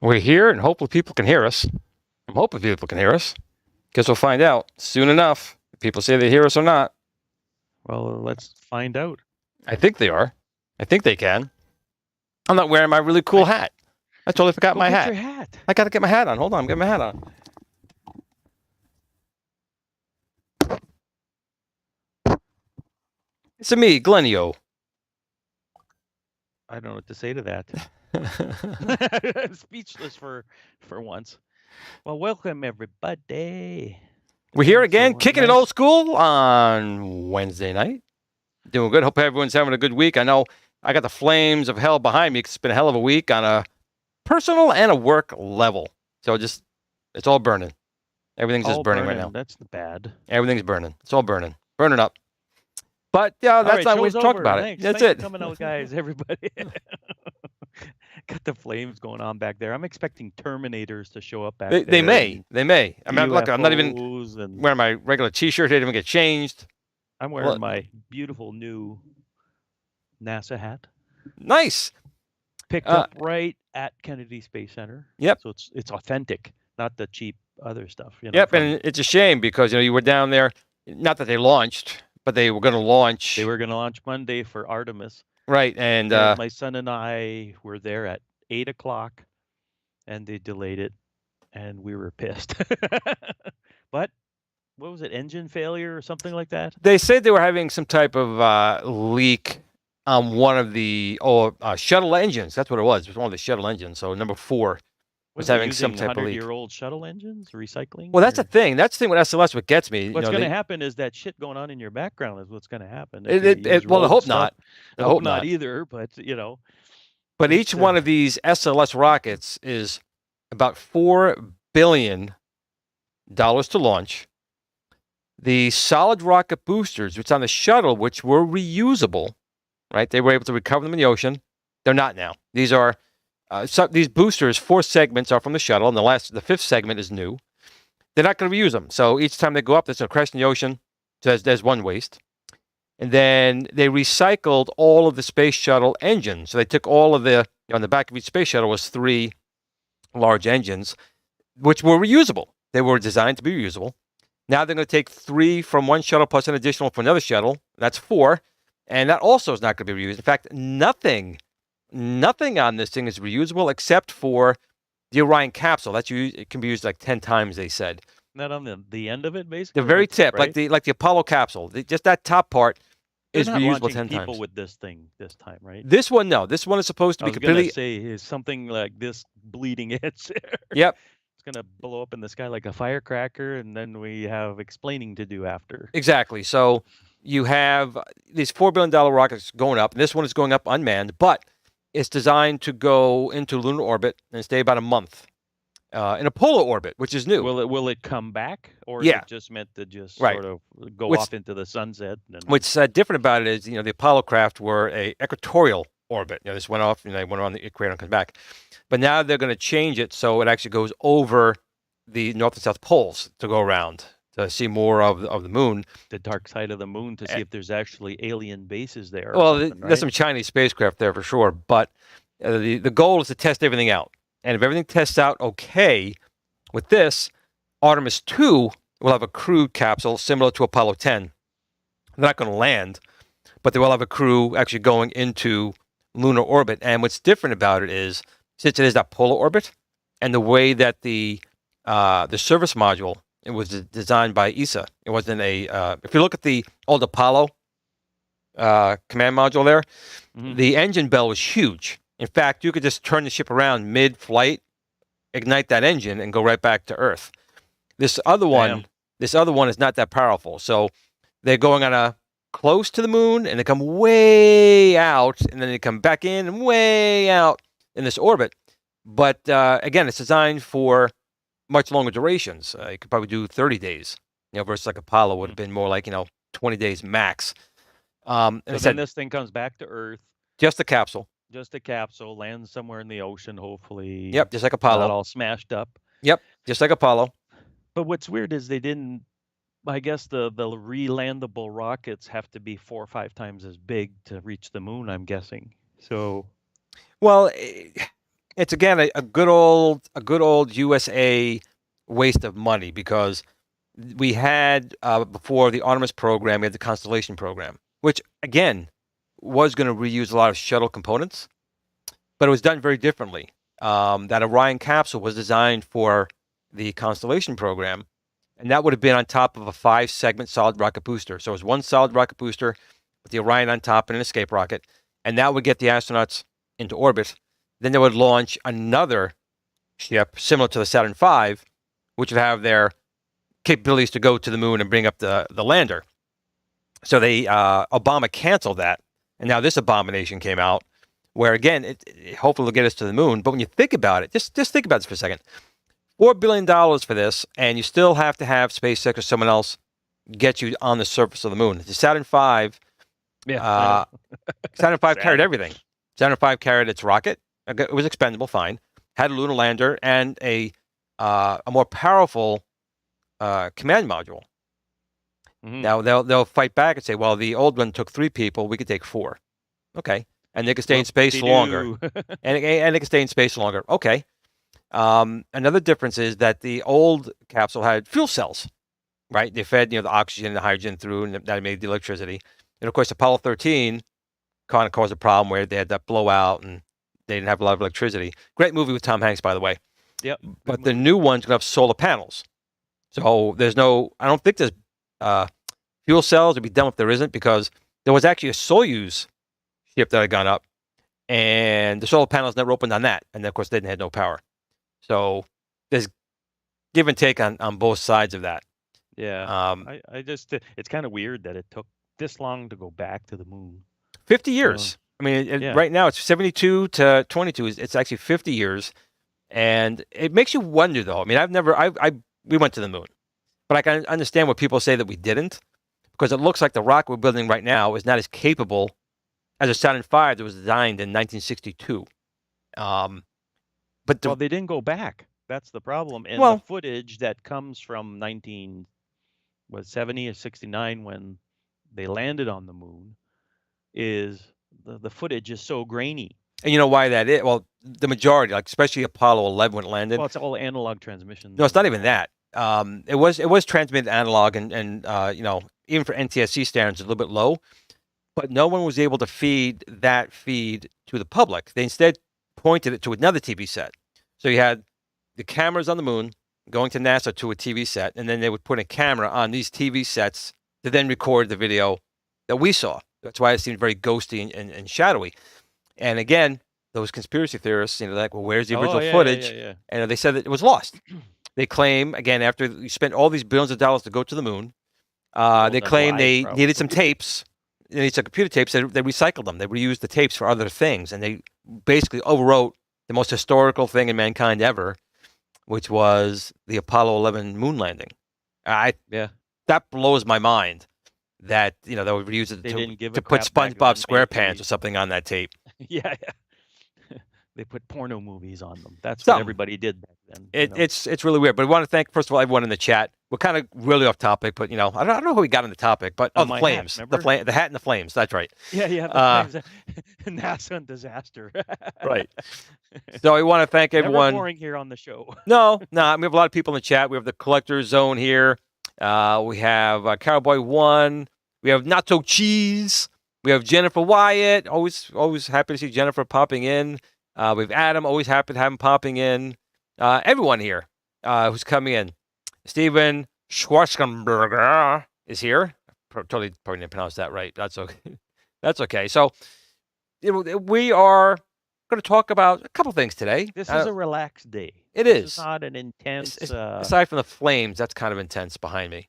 We're here, and hopefully people can hear us. I'm hoping people can hear us. Guess we'll find out soon enough if people say they hear us or not. Well, let's find out. I think they are. I think they can. I'm not wearing my really cool hat. I totally forgot my hat. Your hat. I got to get my hat on. Hold on, I'm getting my hat on. It's a me, Glenio. I don't know what to say to that. Speechless for once. Well, welcome everybody. We're here again, kicking it old school on Wednesday night. Doing good. Hope everyone's having a good week. I know I got the flames of hell behind me. It's been a hell of a week on a personal and a work level. So it's all burning. Everything's just burning right now. That's bad. Everything's burning. It's all burning. Burning up. But yeah, that's not what we talk about it. That's it. Thanks for coming out, guys, everybody. Got the flames going on back there. I'm expecting Terminators to show up back there. They may. I mean, look, I'm not even wearing my regular T-shirt. It didn't even get changed. I'm wearing my beautiful new NASA hat. Nice. Picked up right at Kennedy Space Center. Yep. So it's authentic, not the cheap other stuff. Yep, and it's a shame because you were down there. Not that they launched, but they were going to launch. They were going to launch Monday for Artemis. Right, and my son and I were there at 8 o'clock, and they delayed it, and we were pissed. But what was it, engine failure or something like that? They said they were having some type of leak on one of the shuttle engines. That's what it was. It was one of the shuttle engines. So number 4 was having some type of leak. 100-year-old shuttle engines, recycling? Well, that's the thing. That's the thing with SLS. What gets me. What's going to happen is that shit going on in your background is what's going to happen. Well, I hope not. I hope not either, but But each one of these SLS rockets is about $4 billion to launch. The solid rocket boosters, which on the shuttle, which were reusable, right? They were able to recover them in the ocean. They're not now. These are these boosters. 4 segments are from the shuttle, and the 5th segment is new. They're not going to reuse them. So each time they go up, there's a crash in the ocean. So there's one waste. And then they recycled all of the space shuttle engines. So they took all of on the back of each space shuttle was 3 large engines, which were reusable. They were designed to be reusable. Now they're going to take 3 from one shuttle plus an additional from another shuttle. That's 4. And that also is not going to be reused. In fact, nothing on this thing is reusable except for the Orion capsule. It can be used like 10 times, they said. Not on the end of it, basically. The very tip, right? like the Apollo capsule. Just that top part is They're not reusable launching 10 people times. with this thing this time, right? This one, no. This one is supposed to I be was gonna completely. say is something like this bleeding edge there. Yep, It's gonna blow up in the sky like a firecracker, and then we have explaining to do after. exactly. So you have these $4 billion rockets going up. And this one is going up unmanned, but it's designed to go into lunar orbit and stay about a month in a polar orbit, which is new. Will it come back, or is Yeah. it just meant to just Right. sort of go What's- off into the sunset? And What's different about it is, the Apollo craft were a equatorial orbit. This went off, they went around the equator and come back. But now they're going to change it so it actually goes over the North and South poles to go around to see more of the moon. the dark side of the moon to see if there's actually alien bases there. or Well, something, there's right? some Chinese spacecraft there for sure, but the goal is to test everything out. And if everything tests out okay with this, Artemis 2 will have a crewed capsule similar to Apollo 10. They're not going to land, but they will have a crew actually going into lunar orbit. And what's different about it is, since it is that polar orbit, and the way that the service module, it was designed by ESA. It wasn't if you look at the old Apollo command module there, the engine bell was huge. In fact, you could just turn the ship around mid-flight, ignite that engine, and go right back to Earth. This other one is not that powerful. So they're going on close to the moon, and they come way out, and then they come back in and way out in this orbit. But again, it's designed for much longer durations. You could probably do 30 days, versus like Apollo would have been more like 20 days max. So then this thing comes back to Earth. Just a capsule. Just a capsule, lands somewhere in the ocean, hopefully. Yep, just like Apollo. Not all smashed up. Yep, just like Apollo. But what's weird is they didn't. I guess the re-landable rockets have to be 4 or 5 times as big to reach the moon, I'm guessing. So. Well, it's again a good old USA waste of money, because we had before the Artemis program, we had the Constellation program, which again was going to reuse a lot of shuttle components, but it was done very differently. That Orion capsule was designed for the Constellation program, and that would have been on top of a 5-segment solid rocket booster. So it was one solid rocket booster with the Orion on top and an escape rocket, and that would get the astronauts into orbit. Then they would launch another ship similar to the Saturn V, which would have their capabilities to go to the moon and bring up the lander. So Obama canceled that, and now this abomination came out, where again, it hopefully will get us to the moon. But when you think about it, just think about this for a second. $4 billion for this, and you still have to have SpaceX or someone else get you on the surface of the moon. The Saturn V, Saturn V carried everything. Saturn V carried its rocket. It was expendable, fine. Had a lunar lander and a more powerful command module. Now they'll fight back and say, well, the old one took 3 people, we could take 4. Okay, and they could stay in space longer, and they could stay in space longer. Okay. Another difference is that the old capsule had fuel cells, right? They fed the oxygen and the hydrogen through, and that made the electricity. And of course, Apollo 13 kind of caused a problem where they had that blowout and they didn't have a lot of electricity. Great movie with Tom Hanks, by the way. Yep. But the new one's going to have solar panels. So I don't think there's fuel cells. It'd be dumb if there isn't, because there was actually a Soyuz ship that had gone up, and the solar panels never opened on that. And of course, they had no power. So there's give and take on both sides of that. Yeah. I just, it's kind of weird that it took this long to go back to the moon. 50 years. I mean, right now it's 72 to 22. It's actually 50 years. And it makes you wonder, though. I mean, we went to the moon, but I can understand what people say that we didn't, because it looks like the rocket we're building right now is not as capable as a Saturn V that was designed in 1962. But they didn't go back. That's the problem. And the footage that comes from 1970 or 69, when they landed on the moon, is the footage is so grainy And you know why that is? Well, the majority, like especially Apollo 11 when it landed. Well, it's all analog transmissions. No, it's not even that. It was transmitted analog, and you know, even for NTSC standards, a little bit low. But no one was able to feed that feed to the public. They instead pointed it to another TV set. So you had the cameras on the moon going to NASA to a TV set, and then they would put a camera on these TV sets to then record the video that we saw. That's why it seemed very ghosty and shadowy. And again, those conspiracy theorists, you know, like, well, where's the original footage? Yeah. And they said that it was lost. They claim, again, after you spent all these billions of dollars to go to the moon, they claim they needed some tapes. They needed some computer tapes. They recycled them. They reused the tapes for other things. And they basically overwrote the most historical thing in mankind ever, which was the Apollo 11 moon landing. That blows my mind that, you know, they would reuse it to put SpongeBob SquarePants or something on that tape. Yeah. They put porno movies on them. That's what everybody did back then. It's really weird. But I want to thank, first of all, everyone in the chat. We're kind of really off topic, but, you know, I don't know how we got on the topic, but the flames. Hat, the hat and the flames. That's right. Yeah, the flames. NASA and disaster. Right. So I want to thank everyone. Never boring here on the show. No. We have a lot of people in the chat. We have the Collector Zone here. We have Cowboy One. We have Nacho Cheese. We have Jennifer Wyatt. Always happy to see Jennifer popping in. We have Adam. Always happy to have him popping in. Everyone here who's coming in. Steven Schwarzenberger is here. Totally probably didn't pronounce that right. That's okay. That's okay. So, you know, we are going to talk about a couple things today. This is a relaxed day. It is. It's not an intense. Aside from the flames, that's kind of intense behind me.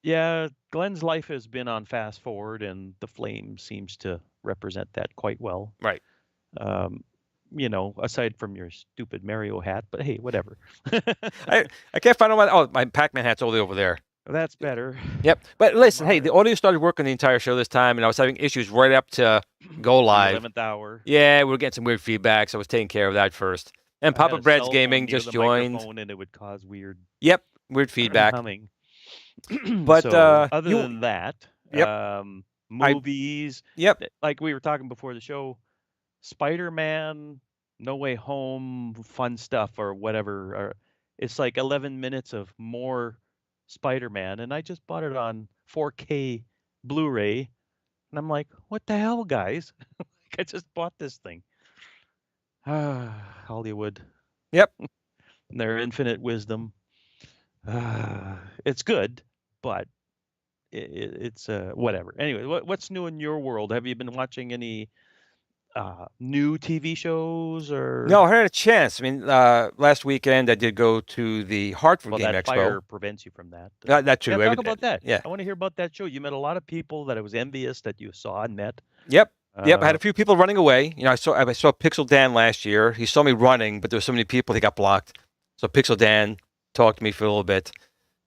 Yeah, Glenn's life has been on fast forward, and the flame seems to represent that quite well. Right. You know, aside from your stupid Mario hat, but hey, whatever. I can't find my Pac-Man hat's all the way over there. That's better. Yep. But listen, hey, the audio started working the entire show this time, and I was having issues right up to go live. 11th hour. Yeah, we were getting some weird feedback, so I was taking care of that first. And Papa Brad's Gaming just joined. And it would cause weird. Yep, weird feedback. Humming. But so, other than that, yep. Movies. Yep. Like we were talking before the show, Spider-Man, No Way Home, fun stuff or whatever. It's like 11 minutes of more Spider-Man, and I just bought it on 4K Blu-ray, and I'm like, what the hell, guys? I just bought this thing. Hollywood. Yep. Their infinite wisdom. It's good, but it's whatever. Anyway, what's new in your world? Have you been watching any new TV shows or? No, I had a chance. I mean, last weekend I did go to the Hartford Game that Expo. Fire prevents you from that. That too. Yeah, talk about that. Yeah, I want to hear about that show. You met a lot of people that I was envious that you saw and met. Yep. I had a few people running away. You know, I saw Pixel Dan last year. He saw me running, but there were so many people he got blocked. So Pixel Dan talked to me for a little bit.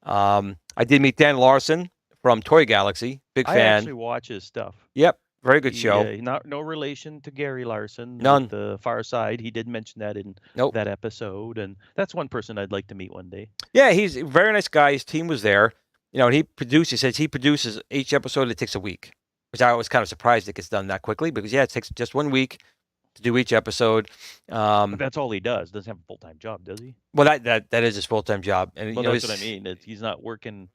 I did meet Dan Larson from Toy Galaxy. Big fan. I actually watch his stuff. Yep. Very good show. No relation to Gary Larson. None. The Far Side. He did mention that in that episode, and that's one person I'd like to meet one day. Yeah, he's a very nice guy. His team was there. You know, and he says he produces each episode. It takes a week, which I was kind of surprised it gets done that quickly because it takes just 1 week to do each episode. But that's all he does. Doesn't have a full-time job, does he? Well, that is his full-time job, and that's what I mean. He's not working.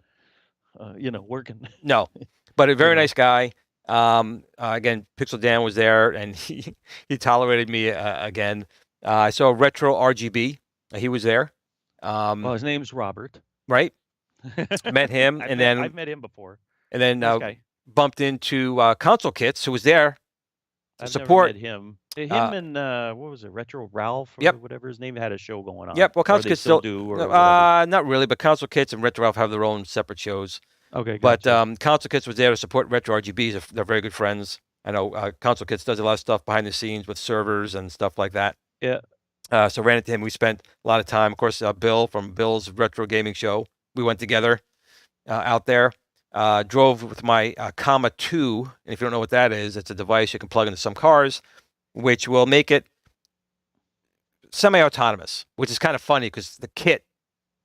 Working. No, but a very nice guy. Again, Pixel Dan was there, and he tolerated me again. I saw Retro RGB. He was there. Well, his name's Robert. Right. Met him, and then I've met him before. And then bumped into Console Kits, who was there to support. Never met him. Him and what was it, Retro Ralph or whatever his name had a show going on. Yep. Well, Console Kits still do. Or not really, but Console Kits and Retro Ralph have their own separate shows. Okay. Gotcha. But Console Kits was there to support Retro RGBs. They're very good friends. I know Console Kits does a lot of stuff behind the scenes with servers and stuff like that. Yeah. So ran into him. We spent a lot of time. Of course, Bill from Bill's Retro Gaming Show. We went together out there. Drove with my Comma 2. And if you don't know what that is, it's a device you can plug into some cars, which will make it semi-autonomous, which is kind of funny because the kit,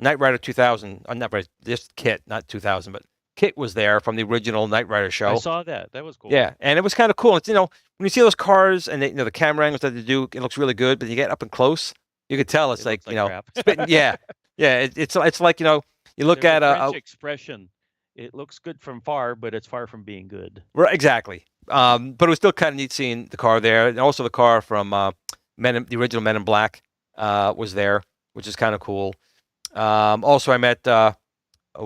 Knight Rider 2000, not right, this kit, not 2000, but kit was there from the original Knight Rider show. I saw that. That was cool. Yeah, and it was kind of cool. It's, you know, when you see those cars and they, you know, the camera angles that they do, it looks really good. But you get up and close, you could tell it's It like, looks you know, crap. spitting. Yeah, yeah. It's like, you know, you look There's at a French expression. It looks good from far, but it's far from being good. right, exactly. But it was still kind of neat seeing the car there, and also the car from the original Men in Black was there, which is kind of cool. Also, I met what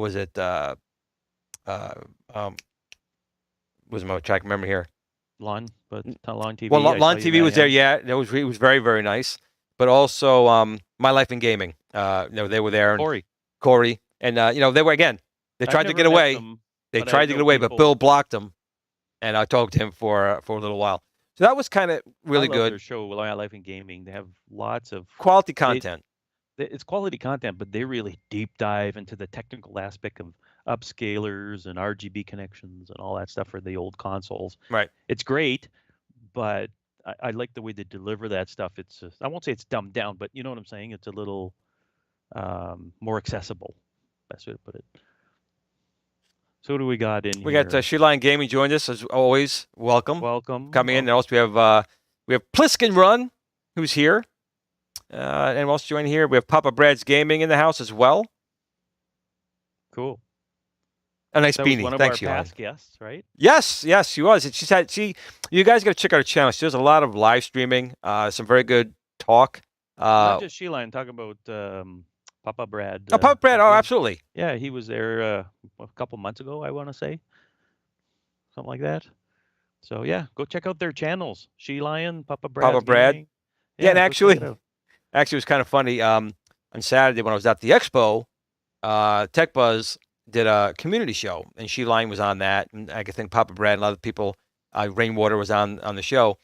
was it? Was my track remember here? Lawn, but Lawn TV. Well, I Lawn saw you TV was there. yeah. Yeah, it was very, very nice. But also My Life in Gaming. You know, they were there. And Corey, and you know, they were again. They tried to get away. They tried to get away, but Bill blocked them, and I talked to him for a little while. So that was kind of really good. Their show, My Life in Gaming. They have lots of quality content. It's quality content, but they really deep dive into the technical aspect of upscalers and RGB connections and all that stuff for the old consoles. Right. It's great, but I like the way they deliver that stuff. It's I won't say it's dumbed down, but you know what I'm saying. It's a little more accessible. Best way to put it. So what do we got in here? We got Sheline Gaming joined us as always. Welcome. Coming in. And also we have Pliskin Run, who's here. And also joining here, we have Papa Brad's Gaming in the house as well. Cool. A nice that beanie. Was one of Thanks, our past guests, right? Yes, she was. You guys got to check out her channel. She does a lot of live streaming. Some very good talk. Not just Sheline. Talk about Papa Brad. Oh, Papa Brad. Oh, absolutely. Yeah, he was there a couple months ago, I want to say. Something like that. So, yeah, go check out their channels. Sheline, Papa Brad. Yeah, and actually, it was kind of funny. On Saturday when I was at the expo, Tech Buzz did a community show, and Sheline was on that. And I think Papa Brad and other people, Rainwater was on the show.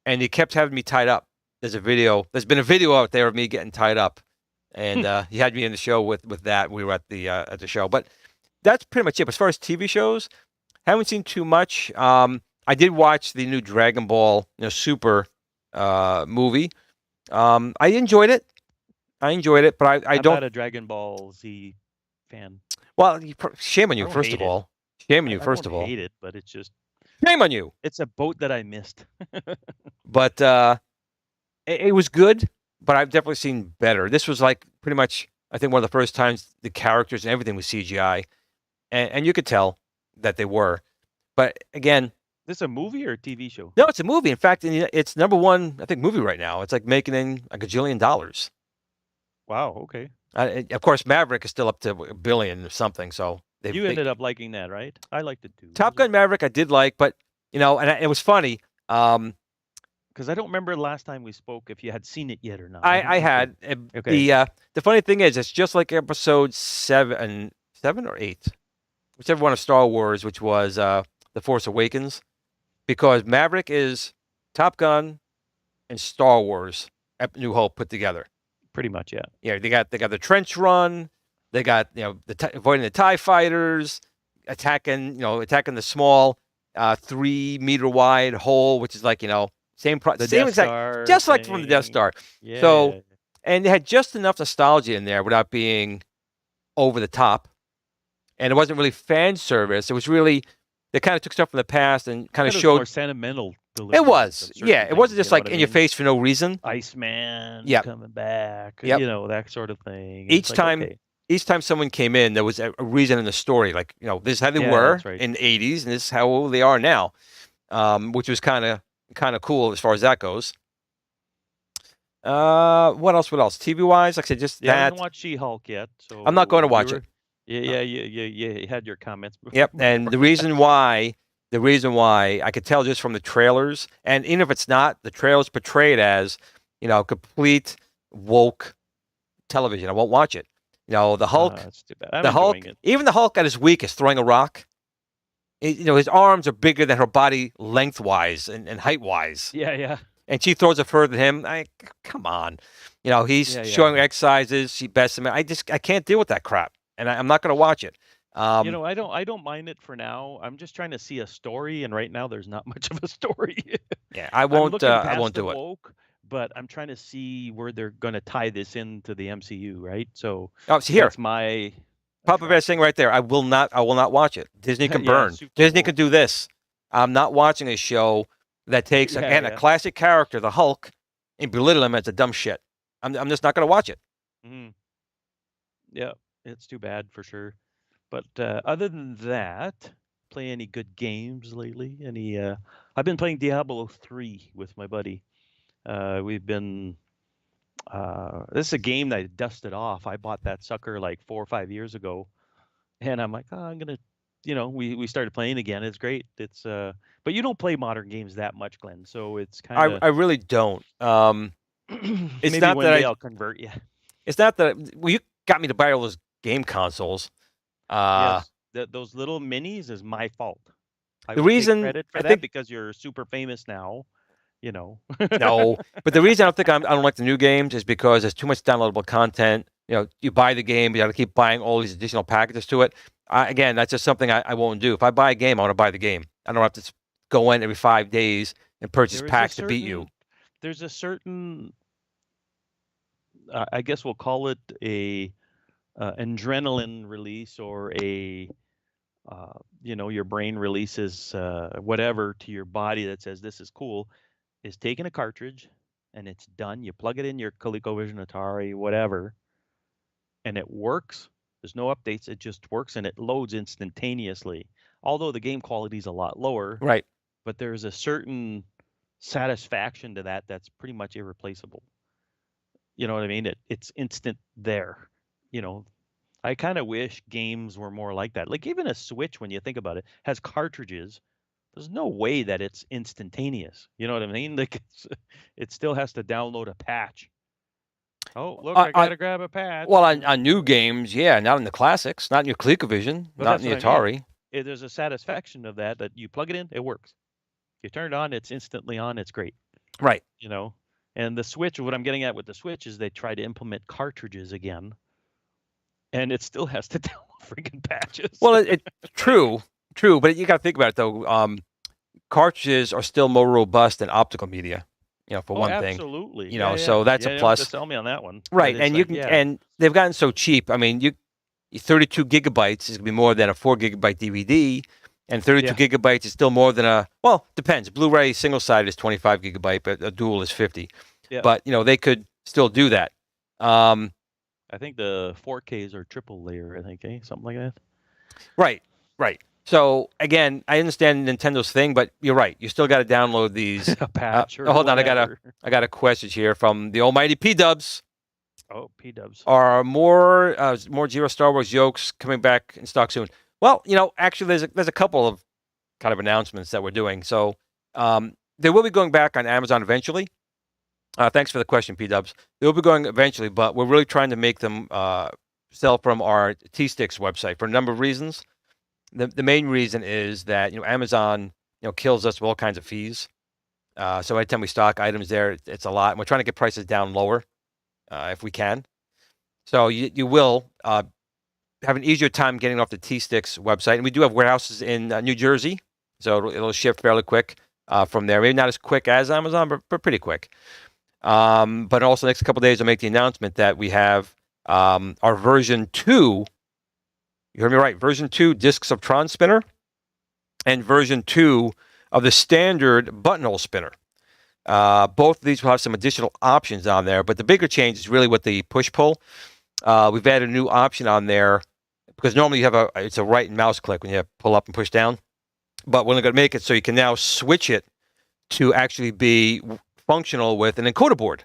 And he kept having me tied up. There's been a video out there of me getting tied up. And he had me in the show with that. We were at the show, but that's pretty much it. As far as TV shows, haven't seen too much. I did watch the new Dragon Ball, Super movie. I enjoyed it. But I don't. I'm not a Dragon Ball Z fan. Well, shame on you, first of all. Shame on you, first of all. I hate it, but it's just shame on you. It's a boat that I missed. But it was good. But I've definitely seen better. This was like pretty much, I think, one of the first times the characters and everything was CGI. And you could tell that they were. But again. This a movie or a TV show? No, it's a movie. In fact, it's #1, I think, movie right now. It's like making in a gajillion dollars. Wow, okay. Of course, Maverick is still up to $1 billion or something. So you ended up liking that, right? I liked it too. Top Gun Maverick, I did like. But, and it was funny. Because I don't remember the last time we spoke if you had seen it yet or not. I had. Okay. The funny thing is, it's just like episode 7 or 8, whichever one of Star Wars, which was The Force Awakens, because Maverick is Top Gun and Star Wars, New Hope put together. Pretty much, yeah. Yeah, they got the trench run, they got avoiding the TIE fighters, attacking the small 3-meter wide hole, which is like same exact, just like from the Death Star. Yeah. So, and they had just enough nostalgia in there without being over the top, and it wasn't really fan service. It was really they kind of took stuff from the past and kind of showed more sentimental. It was, yeah. It wasn't just like in your face for no reason. Iceman coming back, that sort of thing. Each time someone came in, there was a reason in the story, like this is how they were in the '80s, and this is how they are now, which was kind of cool as far as that goes. What else? TV wise, like I said, just that. I haven't watched She-Hulk yet, so I'm not going to watch it. Yeah, you had your comments before. Yep, and the reason why I could tell just from the trailers, and even if it's not, the trailers portray it as complete woke television. I won't watch it. The Hulk. That's too bad. The Hulk, even the Hulk at his weakest, throwing a rock. His arms are bigger than her body lengthwise and height-wise. Yeah. And she throws it further than him. Come on. He's showing exercises. She bests him. I can't deal with that crap. And I'm not going to watch it. I don't mind it for now. I'm just trying to see a story, and right now there's not much of a story. Yeah, I won't do it. Woke, but I'm trying to see where they're going to tie this into the MCU, right? So here. that's my Papa Bear saying right there, I will not watch it. Disney can Yeah, burn. Super Disney Bowl. can do this. I'm not watching a show that takes again a classic character, the Hulk, and belittle him as a dumb shit. I'm just not going to watch it. Yeah, it's too bad for sure. But other than that, play any good games lately? Any? I've been playing Diablo 3 with my buddy. We've been. This is a game that I dusted off. I bought that sucker like 4 or 5 years ago, and I'm like, oh, I'm gonna, we started playing again. It's great. It's but you don't play modern games that much, Glenn. So it's kind of. I really don't. It's maybe not one that day I'll convert you. It's not that. Well, you got me to buy all those game consoles. Yes, those little minis is my fault. I The will take reason credit for I that think because you're super famous now. no, but the reason I don't like the new games is because there's too much downloadable content. You buy the game, you got to keep buying all these additional packages to it. Again, that's just something I won't do. If I buy a game, I want to buy the game. I don't have to go in every 5 days and purchase packs to beat you. There's a certain, I guess we'll call it a adrenaline release or a, your brain releases whatever to your body that says this is cool, is taking a cartridge and it's done. You plug it in your ColecoVision, Atari, whatever, and it works. There's no updates. It just works and it loads instantaneously. Although the game quality is a lot lower, right? But there's a certain satisfaction to that that's pretty much irreplaceable. You know what I mean? It's instant there. I kind of wish games were more like that. Like even a Switch, when you think about it, has cartridges. There's no way that it's instantaneous. You know what I mean? Like it still has to download a patch. Oh, look, I gotta grab a patch. Well, on new games, yeah, not in the classics, not in your ColecoVision, not in the Atari. There's a satisfaction of that you plug it in, it works. You turn it on, it's instantly on, it's great. Right. And the Switch, what I'm getting at with the Switch is they try to implement cartridges again, and it still has to download freaking patches. Well, it's true, but you got to think about it though. Cartridges are still more robust than optical media. For one thing. Absolutely. So that's a plus. You have to sell me on that one. Right, and you can, and they've gotten so cheap. I mean, 32 gigabytes is gonna be more than a 4 gigabyte DVD, and 32 gigabytes is still more than depends. Blu-ray single sided is 25 gigabyte, but a dual is 50. Yeah. But they could still do that. I think the 4Ks are triple layer. I think, something like that. Right. So again, I understand Nintendo's thing, but you're right. You still got to download these. A patch or hold whatever. on, I got a question here from the almighty P-Dubs. Oh, P-Dubs. Are more Zero Star Wars yokes coming back in stock soon? Well, actually, there's a couple of kind of announcements that we're doing. So they will be going back on Amazon eventually. Thanks for the question, P-Dubs. They will be going eventually, but we're really trying to make them sell from our T-Sticks website for a number of reasons. The main reason is that Amazon kills us with all kinds of fees. So every time we stock items there, it's a lot, and we're trying to get prices down lower if we can. So you will have an easier time getting off the T-Sticks website, and we do have warehouses in New Jersey, so it'll ship fairly quick from there. Maybe not as quick as Amazon, but pretty quick. But also next couple of days, I'll make the announcement that we have our version 2. You heard me right. Version 2 Discs of Tron spinner and version 2 of the standard buttonhole spinner. Both of these will have some additional options on there, but the bigger change is really with the push-pull. We've added a new option on there because normally you have it's a right and mouse click when you pull up and push down, but we're going to make it so you can now switch it to actually be functional with an encoder board,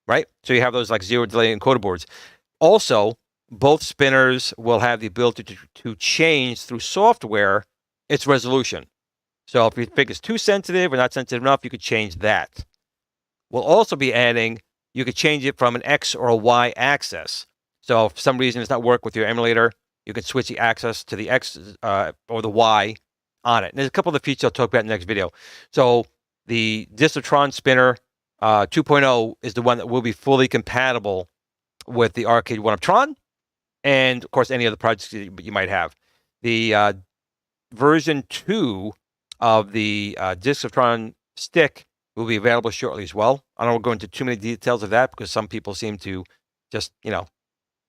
right? So you have those like zero delay encoder boards. Also, both spinners will have the ability to change through software its resolution. So if you think it's too sensitive or not sensitive enough, you could change that. We'll also be adding, you could change it from an X or a Y axis. So if for some reason it's not working with your emulator, you can switch the axis to the X or the Y on it. And there's a couple of the features I'll talk about in the next video. So the Discs of Tron spinner 2.0 is the one that will be fully compatible with the Arcade 1-Up Tron, and of course any other projects you might have. The version 2 of the Discs of Tron stick will be available shortly as well. I don't want to go into too many details of that because some people seem to just,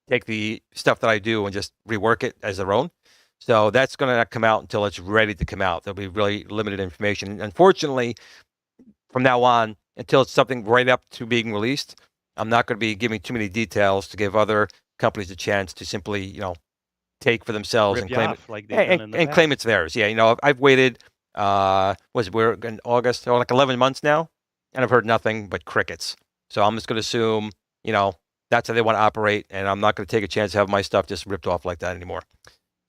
take the stuff that I do and just rework it as their own. So that's going to not come out until it's ready to come out. There'll be really limited information. Unfortunately, from now on, until it's something right up to being released, I'm not going to be giving too many details to give other companies a chance to simply, take for themselves Rip and you claim off it like they've done in the and claim past. it's theirs. Yeah, I've waited. We're in August, like 11 months now, and I've heard nothing but crickets. So I'm just going to assume, that's how they want to operate, and I'm not going to take a chance to have my stuff just ripped off like that anymore.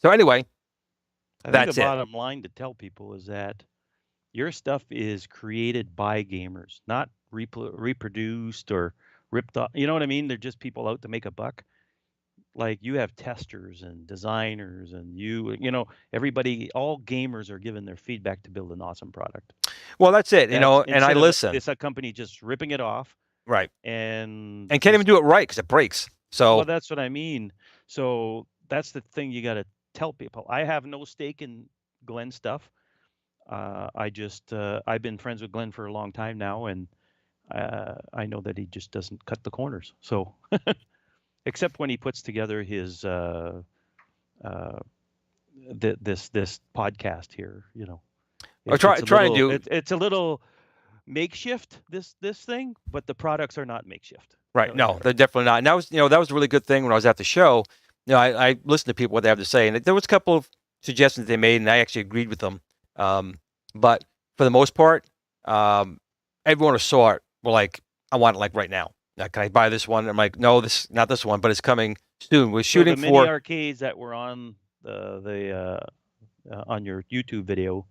So anyway, I think that's the it. bottom line to tell people is that your stuff is created by gamers, not reproduced or ripped off. You know what I mean? They're just people out to make a buck. Like you have testers and designers and everybody, all gamers are given their feedback to build an awesome product. Well, that's it, and I Instead of listen. this company just ripping it off. Right. And can't even do it right because it breaks. So well, that's what I mean. So that's the thing you got to tell people. I have no stake in Glenn's stuff. I've been friends with Glenn for a long time now, and I know that he just doesn't cut the corners. So, except when he puts together his this podcast here, I try and do. It's a little makeshift this thing, but the products are not makeshift. Right. No, they're definitely not. And that was a really good thing when I was at the show. I listened to people what they have to say, and there was a couple of suggestions they made, and I actually agreed with them. But for the most part, everyone who saw it were like, "I want it like right now. Now, can I buy this one?" I'm like, "No, not this one, but it's coming soon." We're shooting the mini arcades that were on on your YouTube video.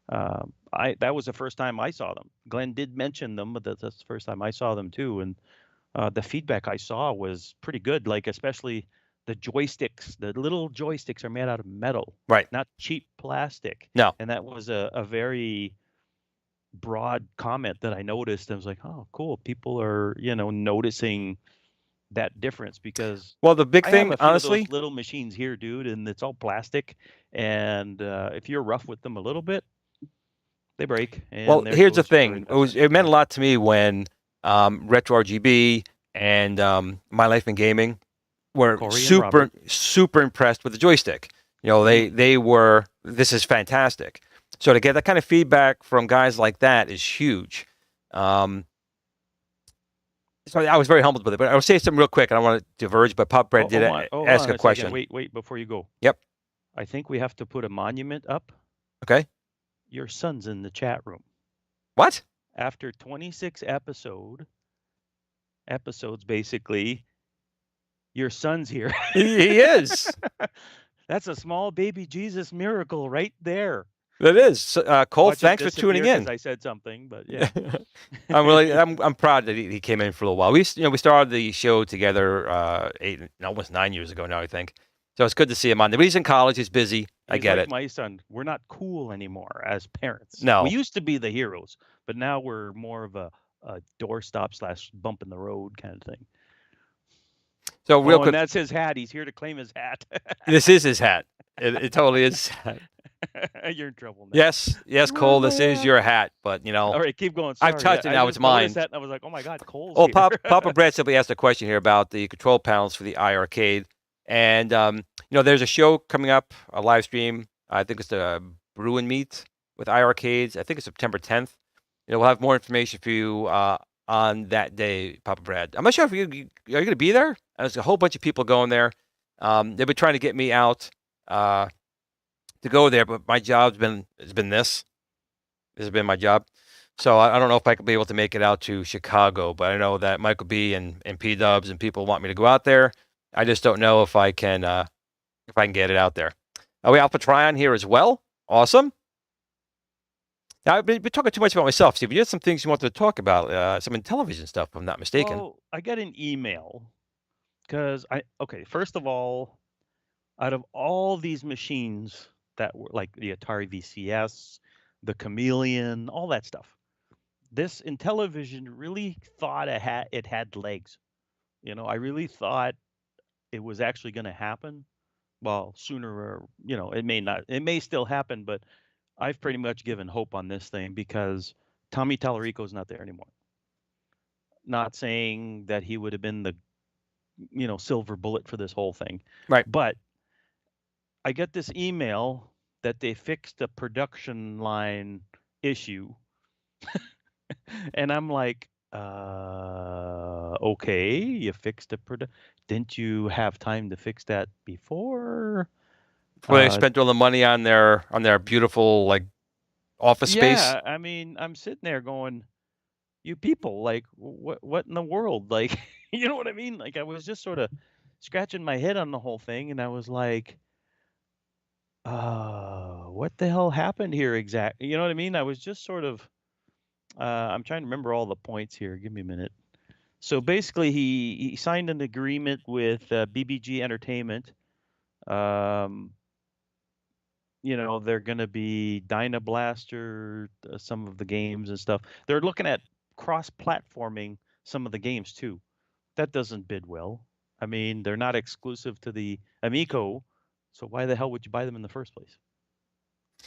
That was the first time I saw them. Glenn did mention them, but that's the first time I saw them too. And the feedback I saw was pretty good. Like especially the joysticks. The little joysticks are made out of metal, right? Not cheap plastic. No. And that was a very broad comment that I noticed. I was like, oh, cool. People are noticing that difference because the big thing, I have a few honestly, of those little machines here, dude, and it's all plastic. And if you're rough with them a little bit, they break. And here's the thing. It meant a lot to me when Retro RGB and My Life in Gaming were super impressed with the joystick. They were, this is fantastic. So to get that kind of feedback from guys like that is huge. So I was very humbled with it, but I'll say something real quick. I don't want to diverge, but Pop Bread did ask a question. Wait, before you go. Yep. I think we have to put a monument up. Okay. Your son's in the chat room. What? After 26 episodes, basically, your son's here. He is. That's a small baby Jesus miracle right there. That is. Cole, thanks for tuning in. I said something, but yeah. I'm proud that he came in for a little while. We started the show together almost 9 years ago now, I think. So it's good to see him on. He's in college. He's busy. I get it. My son, we're not cool anymore as parents. No. We used to be the heroes, but now we're more of a doorstop / bump in the road kind of thing. So real quick, and that's his hat. He's here to claim his hat. This is his hat. It totally is. You're in trouble now. Yes, Cole. This is your hat, but All right, keep going. Sorry. I've touched it now. It's mine. That and I was like, oh my God, Cole's here. Papa Brett simply asked a question here about the control panels for the iArcade, and there's a show coming up, a live stream. I think it's the Brew and Meet with iArcades. I think it's September 10th. We'll have more information for you on that day, Papa Brad. I'm not sure if you're going to be there. There's a whole bunch of people going there. They've been trying to get me out to go there, but my job's been this. This has been my job. So I don't know if I could be able to make it out to Chicago, but I know that Michael B and P-Dubs and people want me to go out there. I just don't know if I can get it out there. We Alpha Tryon here as well. Awesome. Now, I've been talking too much about myself, Steve. You had some things you wanted to talk about, some Intellivision stuff, if I'm not mistaken. Well, I got an email because first of all, out of all these machines that were like the Atari VCS, the Chameleon, all that stuff, this Intellivision really thought it had legs. I really thought it was actually going to happen. Well, sooner or, it may not. It may still happen, but I've pretty much given hope on this thing because Tommy Tallarico's not there anymore. Not saying that he would have been the silver bullet for this whole thing. Right. But I get this email that they fixed a production line issue. And I'm like, okay, you fixed a didn't you have time to fix that before? Before they spent all the money on their beautiful like office space. Yeah, I mean, I'm sitting there going, you people, like, what in the world? Like, you know what I mean? Like, I was just sort of scratching my head on the whole thing, and I was like, what the hell happened here exactly? You know what I mean? I was just sort of, I'm trying to remember all the points here. Give me a minute. So basically, he signed an agreement with BBG Entertainment. They're going to be Dynablaster, some of the games and stuff. They're looking at cross-platforming some of the games too. That doesn't bid well. I mean, they're not exclusive to the Amico, so why the hell would you buy them in the first place?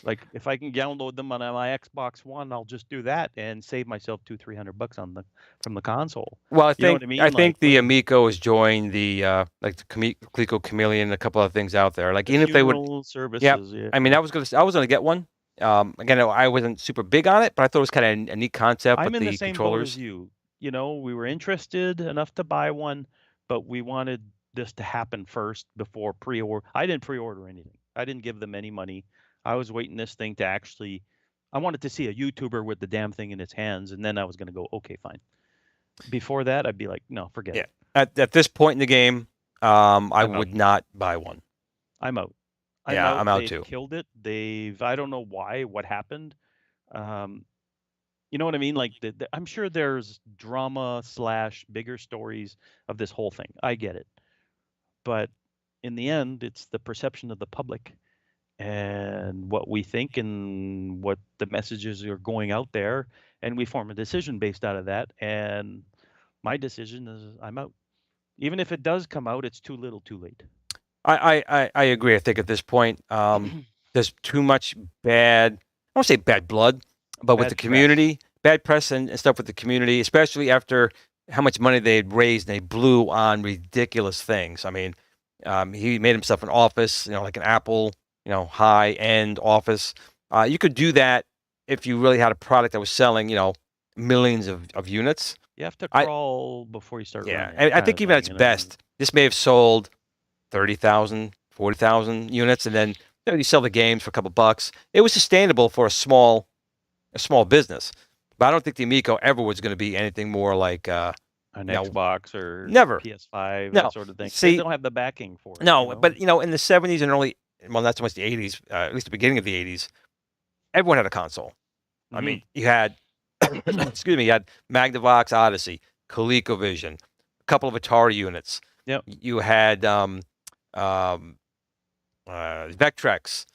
Like, if I can download them on my Xbox One, I'll just do that and save myself $200-300 from the console. Well, I think You know what I mean? I think Like, the Amico has joined the like the Coleco Chameleon, a couple of things out there. Like, the even if they would, funeral services. Yeah. I mean, I was gonna get one. Again, I wasn't super big on it, but I thought it was kind of a neat concept I'm with in the the same boat controllers. as you. We were interested enough to buy one, but we wanted this to happen first before pre-order. I didn't pre-order anything. I didn't give them any money. I was waiting this thing to actually. I wanted to see a YouTuber with the damn thing in its hands, and then I was going to go, okay, fine. Before that, I'd be like, no, forget it. At this point in the game, I I'm would out. not buy one. I'm out. I'm out They've too. killed it. I don't know why, what happened. You know what I mean? Like, I'm sure there's drama / bigger stories of this whole thing. I get it. But in the end, it's the perception of the public and what we think and what the messages are going out there. And we form a decision based out of that. And my decision is I'm out. Even if it does come out, it's too little, too late. I agree. I think at this point, there's too much bad. I won't say bad blood, but with the community, bad press and stuff with the community, especially after how much money they had raised and they blew on ridiculous things. I mean, he made himself an office, like an Apple, high-end office. You could do that if you really had a product that was selling, millions of units. You have to crawl before you start running. I think even at its best, this may have sold 30,000, 40,000 units, and then you sell the games for a couple bucks. It was sustainable for a small business, but I don't think the Amico ever was going to be anything more like an Xbox or never PS5, that sort of thing. See, they don't have the backing for it. No, but in the 70s and early, well, not so much the 80s, at least the beginning of the 80s, everyone had a console. I mean, you had, excuse me, you had Magnavox Odyssey, ColecoVision, a couple of Atari units. Yep. You had Vectrex.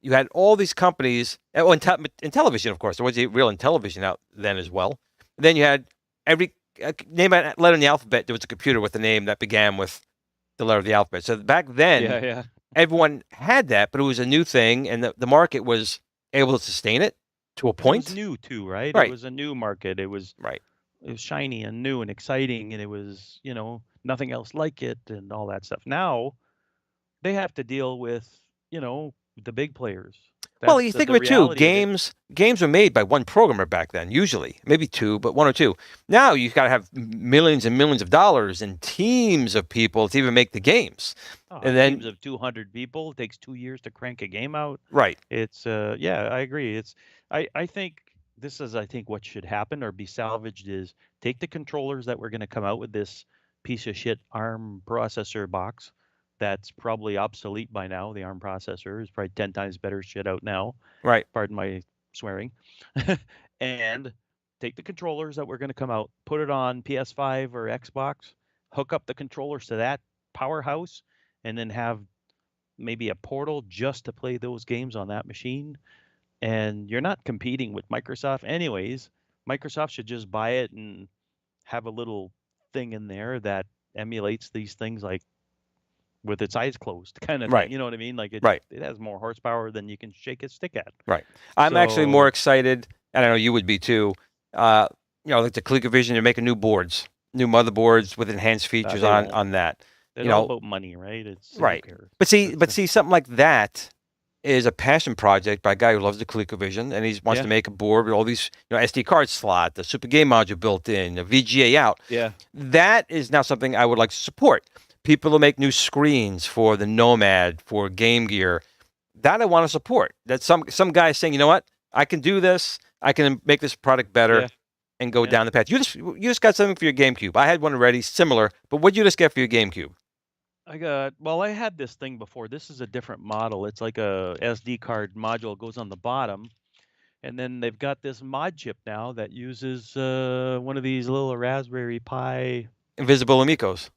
You had all these companies. Oh, Intellivision, of course. There was a real Intellivision out then as well. And then you had every name letter in the alphabet. There was a computer with a name that began with the letter of the alphabet. So back then, everyone had that, but it was a new thing, and the market was able to sustain it to a point. It was new too, right? It was a new market. It was right. It was shiny and new and exciting, and it was nothing else like it and all that stuff. Now they have to deal with the big players. Well, you think of it too. Games are made by one programmer back then, usually, maybe two, but one or two. Now you've got to have millions and millions of dollars and teams of people to even make the games. And then teams of 200 people. It takes 2 years to crank a game out. Right. It's I agree. I think this is what should happen or be salvaged is take the controllers that we're going to come out with this piece of shit ARM processor box. That's probably obsolete by now. The ARM processor is probably 10 times better shit out now. Right. Pardon my swearing. And take the controllers that we're going to come out, put it on PS5 or Xbox, hook up the controllers to that powerhouse, and then have maybe a portal just to play those games on that machine. And you're not competing with Microsoft anyways. Microsoft should just buy it and have a little thing in there that emulates these things like with its eyes closed kind of thing. You know what I mean? Like it has more horsepower than you can shake a stick at. Right. I'm actually more excited, and I know you would be too. Like the ColecoVision, they're making new boards. new motherboards with enhanced features they on won't. that. It's You all know, about money, right? It's who right. cares? But see, something like that is a passion project by a guy who loves the ColecoVision, and he wants Yeah. to make a board with all these, SD card slot, the Super Game module built in, a VGA out. Yeah. That is now something I would like to support. People who make new screens for the Nomad, for Game Gear, that I want to support. That some guy is saying, you know what, I can do this. I can make this product better, Yeah. and go Yeah. down the path. You just got something for your GameCube. I had one already, similar. But what did you just get for your GameCube? I had this thing before. This is a different model. It's like a SD card module goes on the bottom, and then they've got this mod chip now that uses one of these little Raspberry Pi. Invisible Amigos.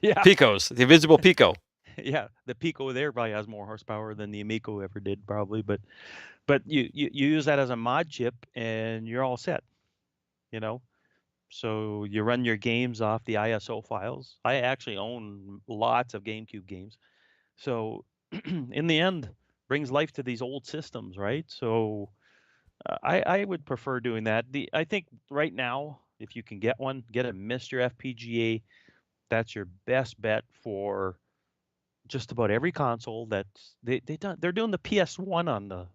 Yeah. Picos. The invisible Pico. Yeah, the Pico there probably has more horsepower than the Amico ever did, probably. But you use that as a mod chip, and you're all set. So you run your games off the ISO files. I actually own lots of GameCube games. So in the end, brings life to these old systems, right? So I would prefer doing that. I think right now, if you can get one, get a Mr. FPGA. That's your best bet for just about every console. They're doing the PS1 on the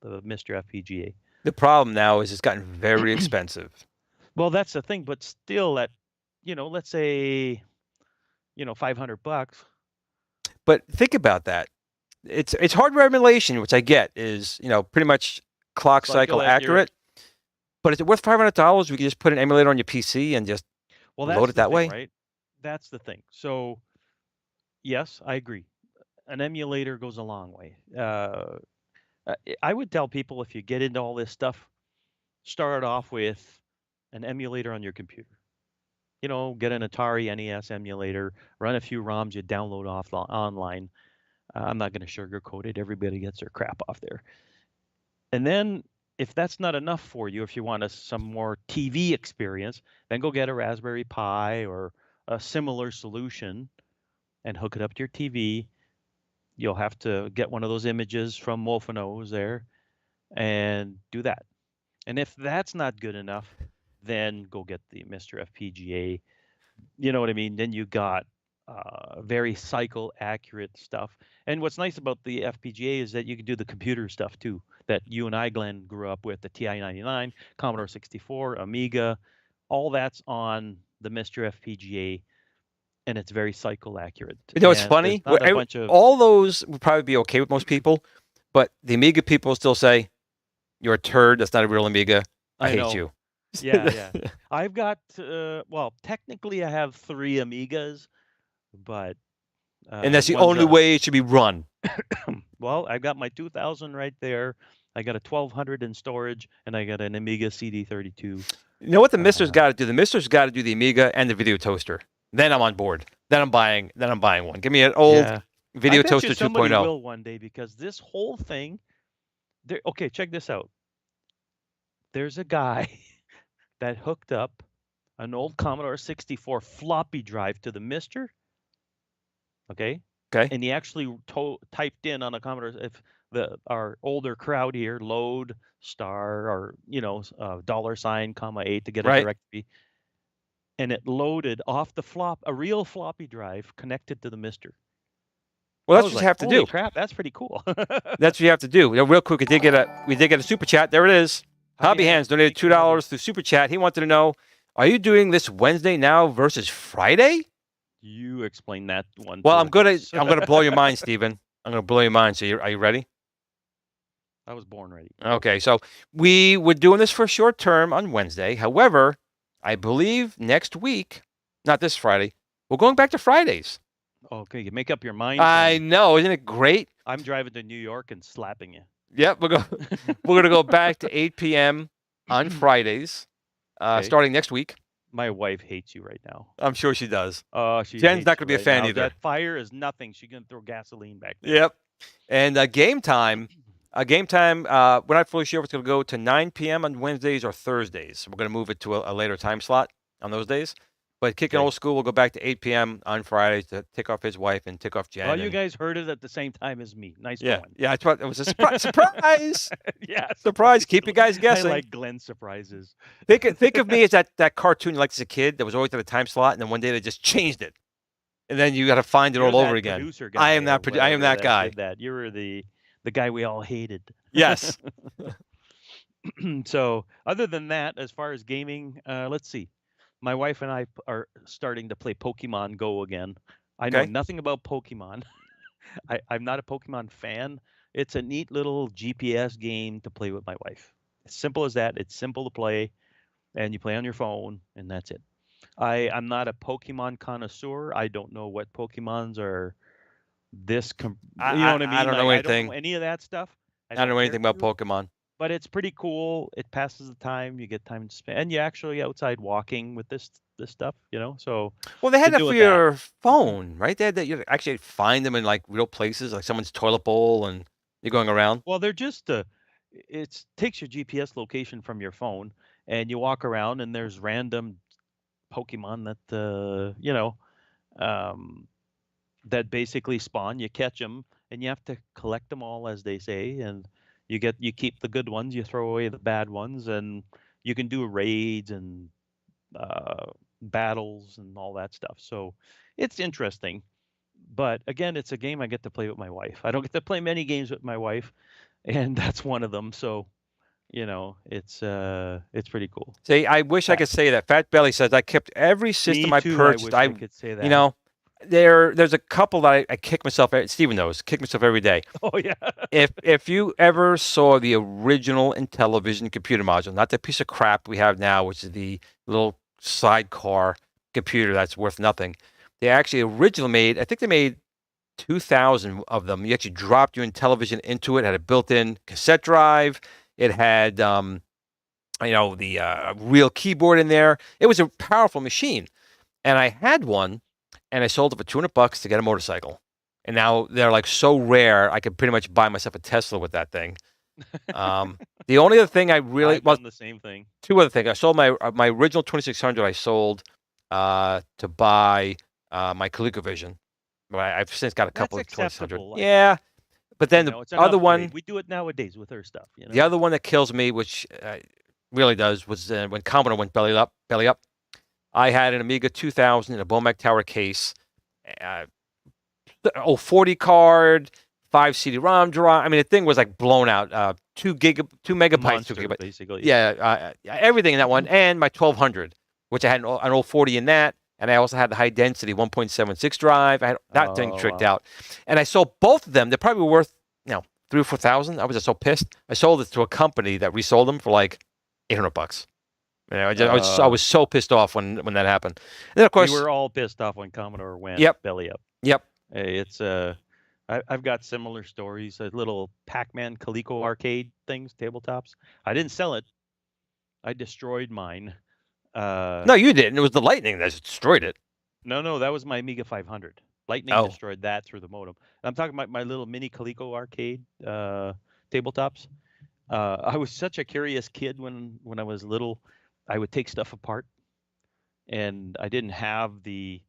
Mr. FPGA. The problem now is it's gotten very expensive. Well, that's the thing, but still at, let's say, $500. But think about that. It's hardware emulation, which I get is, pretty much clock cycle accurate. But is it worth $500? We can just put an emulator on your PC and just load it that way, right? That's the thing. So, yes, I agree. An emulator goes a long way. I would tell people, if you get into all this stuff, start off with an emulator on your computer. Get an Atari NES emulator, run a few ROMs you download off online. I'm not going to sugarcoat it. Everybody gets their crap off there. And then, if that's not enough for you, if you want some more TV experience, then go get a Raspberry Pi or a similar solution and hook it up to your TV. You'll have to get one of those images from Wolfeno's there and do that. And if that's not good enough, then go get the Mr. FPGA. You know what I mean? Then you got very cycle accurate stuff. And what's nice about the FPGA is that you can do the computer stuff too, that you and I, Glenn, grew up with, the TI-99, Commodore 64, Amiga. All that's on the Mr. FPGA, and it's very cycle accurate. It's funny. All those would probably be okay with most people, but the Amiga people still say, "You're a turd. That's not a real Amiga. I hate you." Yeah. I've got, technically I have 3 Amigas, but... and that's the only way it should be run. Well, I've got my 2000 right there. I got a 1200 in storage, and I got an Amiga CD32. You know what the Mister's got to do? The Mister's got to do the Amiga and the video toaster. Then I'm on board. Then I'm buying one. Give me an old video toaster 2.0. Somebody will one day, because this whole thing... Okay, check this out. There's a guy that hooked up an old Commodore 64 floppy drive to the Mister. Okay. And he actually typed in on a Commodore, if our older crowd here, load star or $, comma 8 to get a directory, and it loaded off the a real floppy drive connected to the Mister. Well, that's what you have to do. Crap, that's pretty cool. That's what you have to do. Real quick, we did get a super chat. There it is. Hobby Hands donated $2 through super chat. He wanted to know, are you doing this Wednesday now versus Friday? You explain that one. Well, I'm gonna blow your mind, Stephen. I'm gonna blow your mind. So are you ready? I was born ready. Okay, so we were doing this for a short term on Wednesday. However, I believe next week, not this Friday, we're going back to Fridays. Okay, you make up your mind. I know, isn't it great? I'm driving to New York and slapping you. Yep, we're gonna go back to 8 p.m. on Fridays, starting next week. My wife hates you right now. I'm sure she does. Jen's not going to be a fan either. That fire is nothing. She's going to throw gasoline back there. Yep. And game time, we're not fully sure if it's going to go to 9 p.m. on Wednesdays or Thursdays. We're going to move it to a later time slot on those days. But Kicking Okay. Old School will go back to 8 p.m. on Fridays to tick off his wife and tick off Jen. Well, you and guys heard it at the same time as me. Nice yeah, going. yeah, I thought it was a surprise. Yeah, Surprise! Keep you guys I guessing. like Glenn's surprises. Think of me as that cartoon you liked as a kid that was always at a time slot, and then one day they just changed it, and then you got to find it You're all over that again. producer guy. I am that. I am that guy. Did that. You were the guy we all hated. Yes. So, other than that, as far as gaming, let's see. My wife and I are starting to play Pokemon Go again. I know Okay. nothing about Pokemon. I'm not a Pokemon fan. It's a neat little GPS game to play with my wife. As simple as that. It's simple to play, and you play on your phone, and that's it. I'm not a Pokemon connoisseur. I don't know what Pokemons are you know what I mean? I don't know I don't know anything. any of that stuff. I don't know anything about care to. Pokemon. But it's pretty cool. It passes the time. You get time to spend, and you actually outside walking with this stuff, you know. So Well, they had to that do for with that. your phone, right? They had that you actually find them in like real places, like someone's toilet bowl, and you're going around. Well, they're just it takes your GPS location from your phone, and you walk around, and there's random Pokemon that you know, um, that basically spawn. You catch them, and you have to collect them all, as they say, and you keep the good ones, you throw away the bad ones, and you can do raids and battles and all that stuff. So it's interesting. But again, it's a game I get to play with my wife. I don't get to play many games with my wife, and that's one of them. So, you know, it's pretty cool. See, I wish I could say that. Fat Belly says I kept every system Me I too. purchased. I wish I could say that. You know, there's a couple that I kick myself. Steven knows, kick myself every day. Oh yeah. If you ever saw the original Intellivision computer module, not the piece of crap we have now, which is the little sidecar computer that's worth nothing. They actually originally made, I think they made 2,000 of them. You actually dropped your Intellivision into it. Had a built-in cassette drive. It had, you know, the real keyboard in there. It was a powerful machine, and I had one, and I sold it for $200 to get a motorcycle. And now they're like so rare, I could pretty much buy myself a Tesla with that thing. The only other thing I really I've done the same thing. Two other things. I sold my original 2600. I sold to buy my ColecoVision. But I've since got a couple of 2600. Yeah, but then the other one, we do it nowadays with her stuff. You know? the other one that kills me, which really does, was when Commodore went belly up. I had an Amiga 2000 in a Bomac Tower case. 40 card, 5 CD-ROM drive. I mean, the thing was like blown out. 2 megabytes, Monster, 2 gigabytes. Basically. Yeah, everything in that one, and my 1200, which I had an old 40 in that, and I also had the high density 1.76 drive. I had that thing tricked out, and I sold both of them. They're probably worth, you know, $3,000 or $4,000. I was just so pissed. I sold it to a company that resold them for like $800. You know, I was so pissed off when that happened. And then of course we were all pissed off when Commodore went belly up. Yep. It's I've got similar stories. Little Pac-Man Coleco arcade things, tabletops. I didn't sell it. I destroyed mine. No, you didn't. It was the Lightning that destroyed it. No, that was my Amiga 500. Lightning destroyed that through the modem. I'm talking about my little mini Coleco arcade tabletops. I was such a curious kid when I was little. I would take stuff apart, and I didn't have the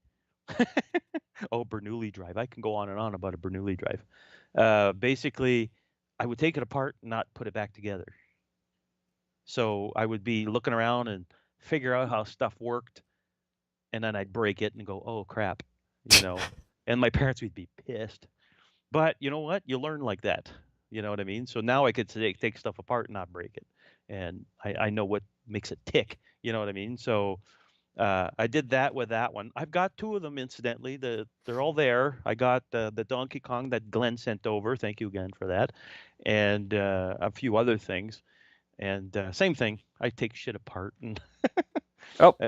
Bernoulli drive. I can go on and on about a Bernoulli drive. Basically, I would take it apart and not put it back together. So I would be looking around and figure out how stuff worked, and then I'd break it and go, "Oh crap," you know. And my parents would be pissed. But you know what? You learn like that. You know what I mean? So now I could take stuff apart and not break it, and I know what makes it tick. You know what I mean? So I did that with that one. I've got 2 of them, incidentally. They're all there. I got the Donkey Kong that Glenn sent over. Thank you again for that, and a few other things. And same thing. I take shit apart, and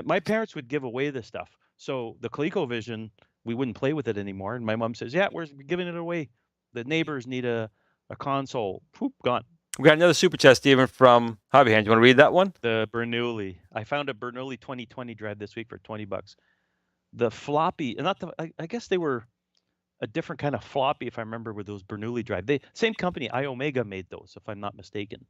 my parents would give away this stuff. So the ColecoVision, we wouldn't play with it anymore. And my mom says, "Yeah, we're giving it away. The neighbors need a console." Whoop, gone. We got another super chat, Steven, from Hobby Hand. You want to read that one? The Bernoulli. I found a Bernoulli 2020 drive this week for $20. The floppy, not the. I guess they were a different kind of floppy, if I remember, with those Bernoulli drive. Same company, iOmega, made those, if I'm not mistaken.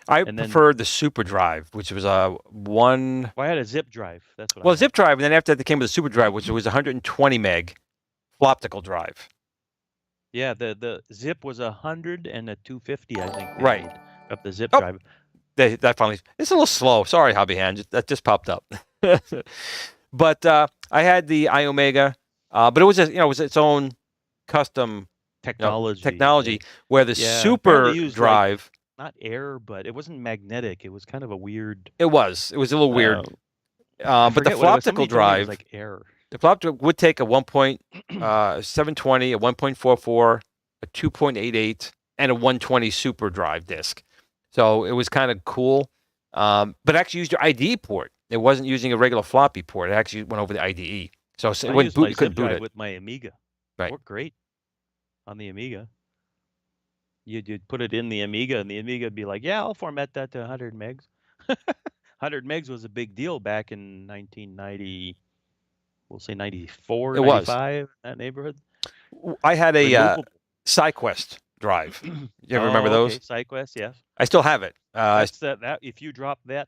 I And then- preferred the Super Drive, which was a one. Well, I had a zip drive. That's what I Well, had. zip drive, and then after that, they came with a Super Drive, which was 120 meg optical drive. Yeah, the zip was 100 and a 250, I think. They Right. made of the zip Oh. drive. That finally, it's a little slow. Sorry, Hobby Hand, that just popped up. But I had the iOmega, but it was just, it was its own custom Technology. where the Yeah, Super apparently used, like, Drive. Not air, but it wasn't magnetic. It was kind of a weird. It was a little weird. I But the forget what it was. floptical Somebody told me it was drive, like air. the floptical would take a 1.720, a 1.44, a 2.88, and a 120 Super Drive disk. So it was kind of cool. But actually used your IDE port. It wasn't using a regular floppy port. It actually went over the IDE. So it I wouldn't used boot. my You couldn't zip boot drive it. with my Amiga. Right. Worked great on the Amiga. You'd put it in the Amiga, and the Amiga would be like, "Yeah, I'll format that to 100 megs." 100 megs was a big deal back in 1990. We'll say 94, It was. 95, that neighborhood. I had a Removable. SideQuest drive. You ever remember those? Okay, SideQuest, yes. I still have it. That's that if you drop that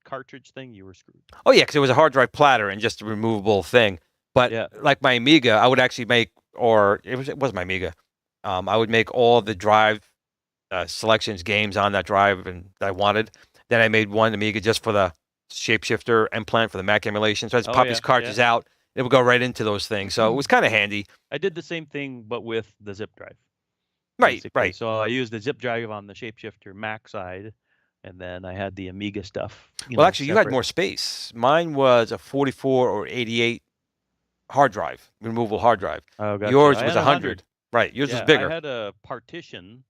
cartridge thing, you were screwed. Oh yeah, because it was a hard drive platter and just a removable thing. But Yeah. like my Amiga, I would actually make, or it was my Amiga. I would make all the drive selections, games on that drive, and that I wanted. Then I made one Amiga just for the shapeshifter implant for the Mac emulation. So I just pop these cartridges out. It would go right into those things. So it was kind of handy. I did the same thing, but with the zip drive. Right, basically. right. So I used the zip drive on the shapeshifter Mac side, and then I had the Amiga stuff. Well, actually, you had more space. Mine was a 44 or 88 hard drive, removable hard drive. Oh, gotcha. Yours was 100. Right, yours was bigger. I had a partition,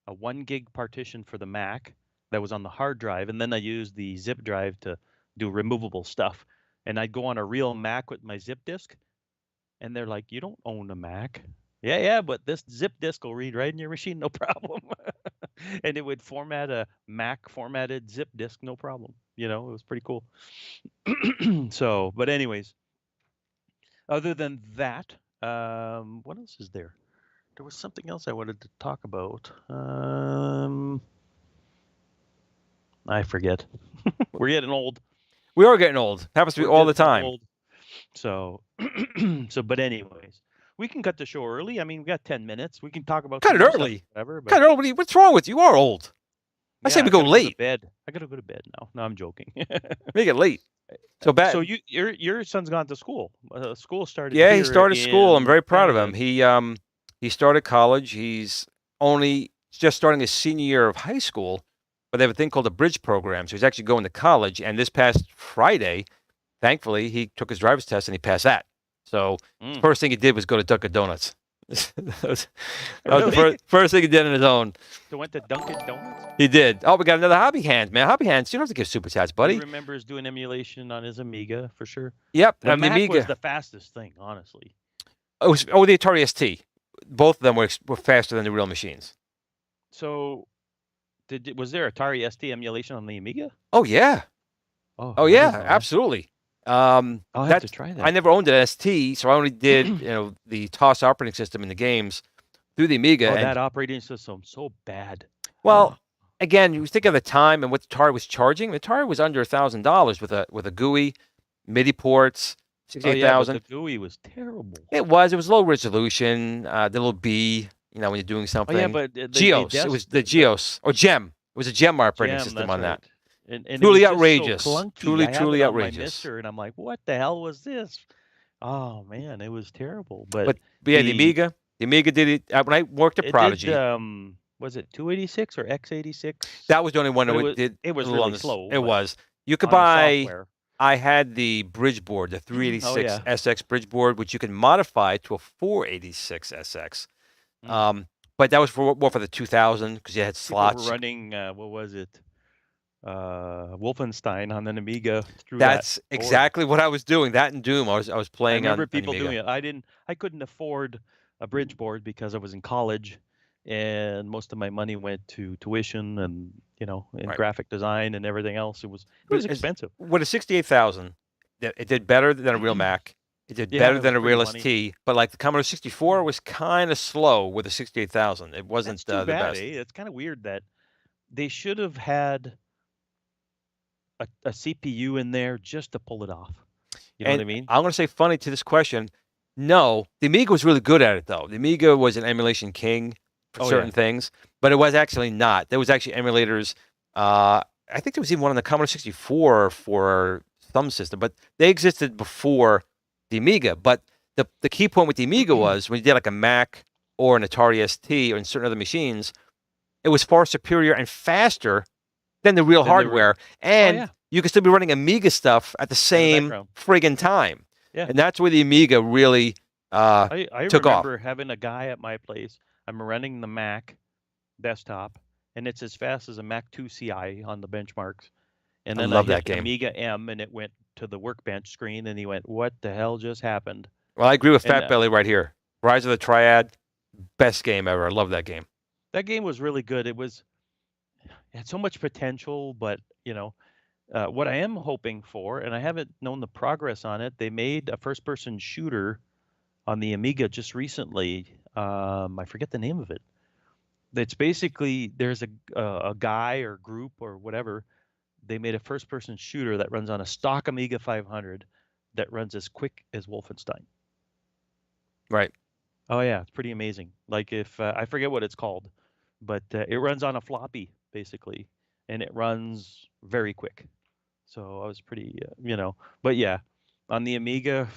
a 1 gig partition for the Mac that was on the hard drive, and then I used the zip drive to do removable stuff. And I'd go on a real Mac with my zip disk, and they're like, "You don't own a Mac." Yeah, but this zip disk will read right in your machine, no problem. And it would format a Mac formatted zip disk, no problem. It was pretty cool. So, but anyways, other than that, what else is there? There was something else I wanted to talk about. I forget. We're getting old. We are getting old. Happens to be all the time. Old. So, but anyways, we can cut the show early. I mean, we got 10 minutes. We can talk about cut it early. Whatever. Cut it early. What's wrong with you? You are old. I say we go late. I gotta go to bed now. No, I'm joking. Make it late. So bad. So your son's gone to school. School started. Yeah, he started school. I'm very proud of him. He started college. He's only just starting his senior year of high school, but they have a thing called a bridge program. So he's actually going to college. And this past Friday, thankfully, he took his driver's test and he passed that. So the first thing he did was go to Dunkin' Donuts. that was the first thing he did on his own. So went to Dunkin' Donuts? He did. Oh, we got another Hobby Hands, man. Hobby Hands, you don't have to give super chats, buddy. He remembers doing emulation on his Amiga for sure. Yep. The Mac was the fastest thing, honestly. The Atari ST. Both of them were faster than the real machines. So, was there Atari ST emulation on the Amiga? Oh yeah. Oh yeah, absolutely. I'll have to try that. I never owned an ST, so I only did the TOS operating system in the games through the Amiga. Oh, that operating system so bad. Well, again, you think of the time and what the Atari was charging. The Atari was under $1,000 with a GUI, MIDI ports, 68,000. The GUI was terrible. It was low resolution. The little B, when you're doing something. Oh yeah, but Geos. It was the Geos or Gem. It was a Gem operating system on that. And truly it was outrageous. So truly outrageous. My Mister, and I'm like, what the hell was this? Oh man, it was terrible. But yeah, the Amiga did it when I worked at Prodigy. Was it 286 or x86? That was the only one that did. It was really slow. It was. You could buy. I had the bridge board, the 386 SX bridge board, which you can modify to a 486 SX. But that was more for the 2000 because you had slots. People were running what was it? Wolfenstein on an Amiga. That's exactly what I was doing. That and Doom. I was playing. I remember people doing it. I couldn't afford a bridge board because I was in college, and most of my money went to tuition and graphic design and everything else. It was expensive. With a 68,000, it did better than a real Mac. It did better than a real ST. But like the Commodore 64 was kind of slow with a 68,000. It wasn't the best. It's kind of weird that they should have had a CPU in there just to pull it off. You know what I mean? I'm going to say funny to this question. No, the Amiga was really good at it, though. The Amiga was an emulation king for certain things, but it was actually not. There was actually emulators. I think there was even one on the Commodore 64 for some system, but they existed before the Amiga. But the key point with the Amiga was when you did like a Mac or an Atari ST or in certain other machines, it was far superior and faster than the real hardware. And you could still be running Amiga stuff at the same friggin' time. Yeah. And that's where the Amiga really I took off. remember having a guy at my place. I'm running the Mac desktop, and it's as fast as a Mac 2 CI on the benchmarks. And then I love hit that game. Amiga M, and it went to the workbench screen, and he went, "What the hell just happened?" Well, I agree with Fat Belly right here. Rise of the Triad, best game ever. I love that game. That game was really good. It had so much potential, but what I am hoping for, and I haven't known the progress on it, they made a first-person shooter on the Amiga just recently. I forget the name of it. It's basically there's a guy or group or whatever. They made a first-person shooter that runs on a stock Amiga 500 that runs as quick as Wolfenstein. Right. Oh yeah, it's pretty amazing. Like if I forget what it's called, but it runs on a floppy basically, and it runs very quick. So I was pretty, but yeah, on the Amiga,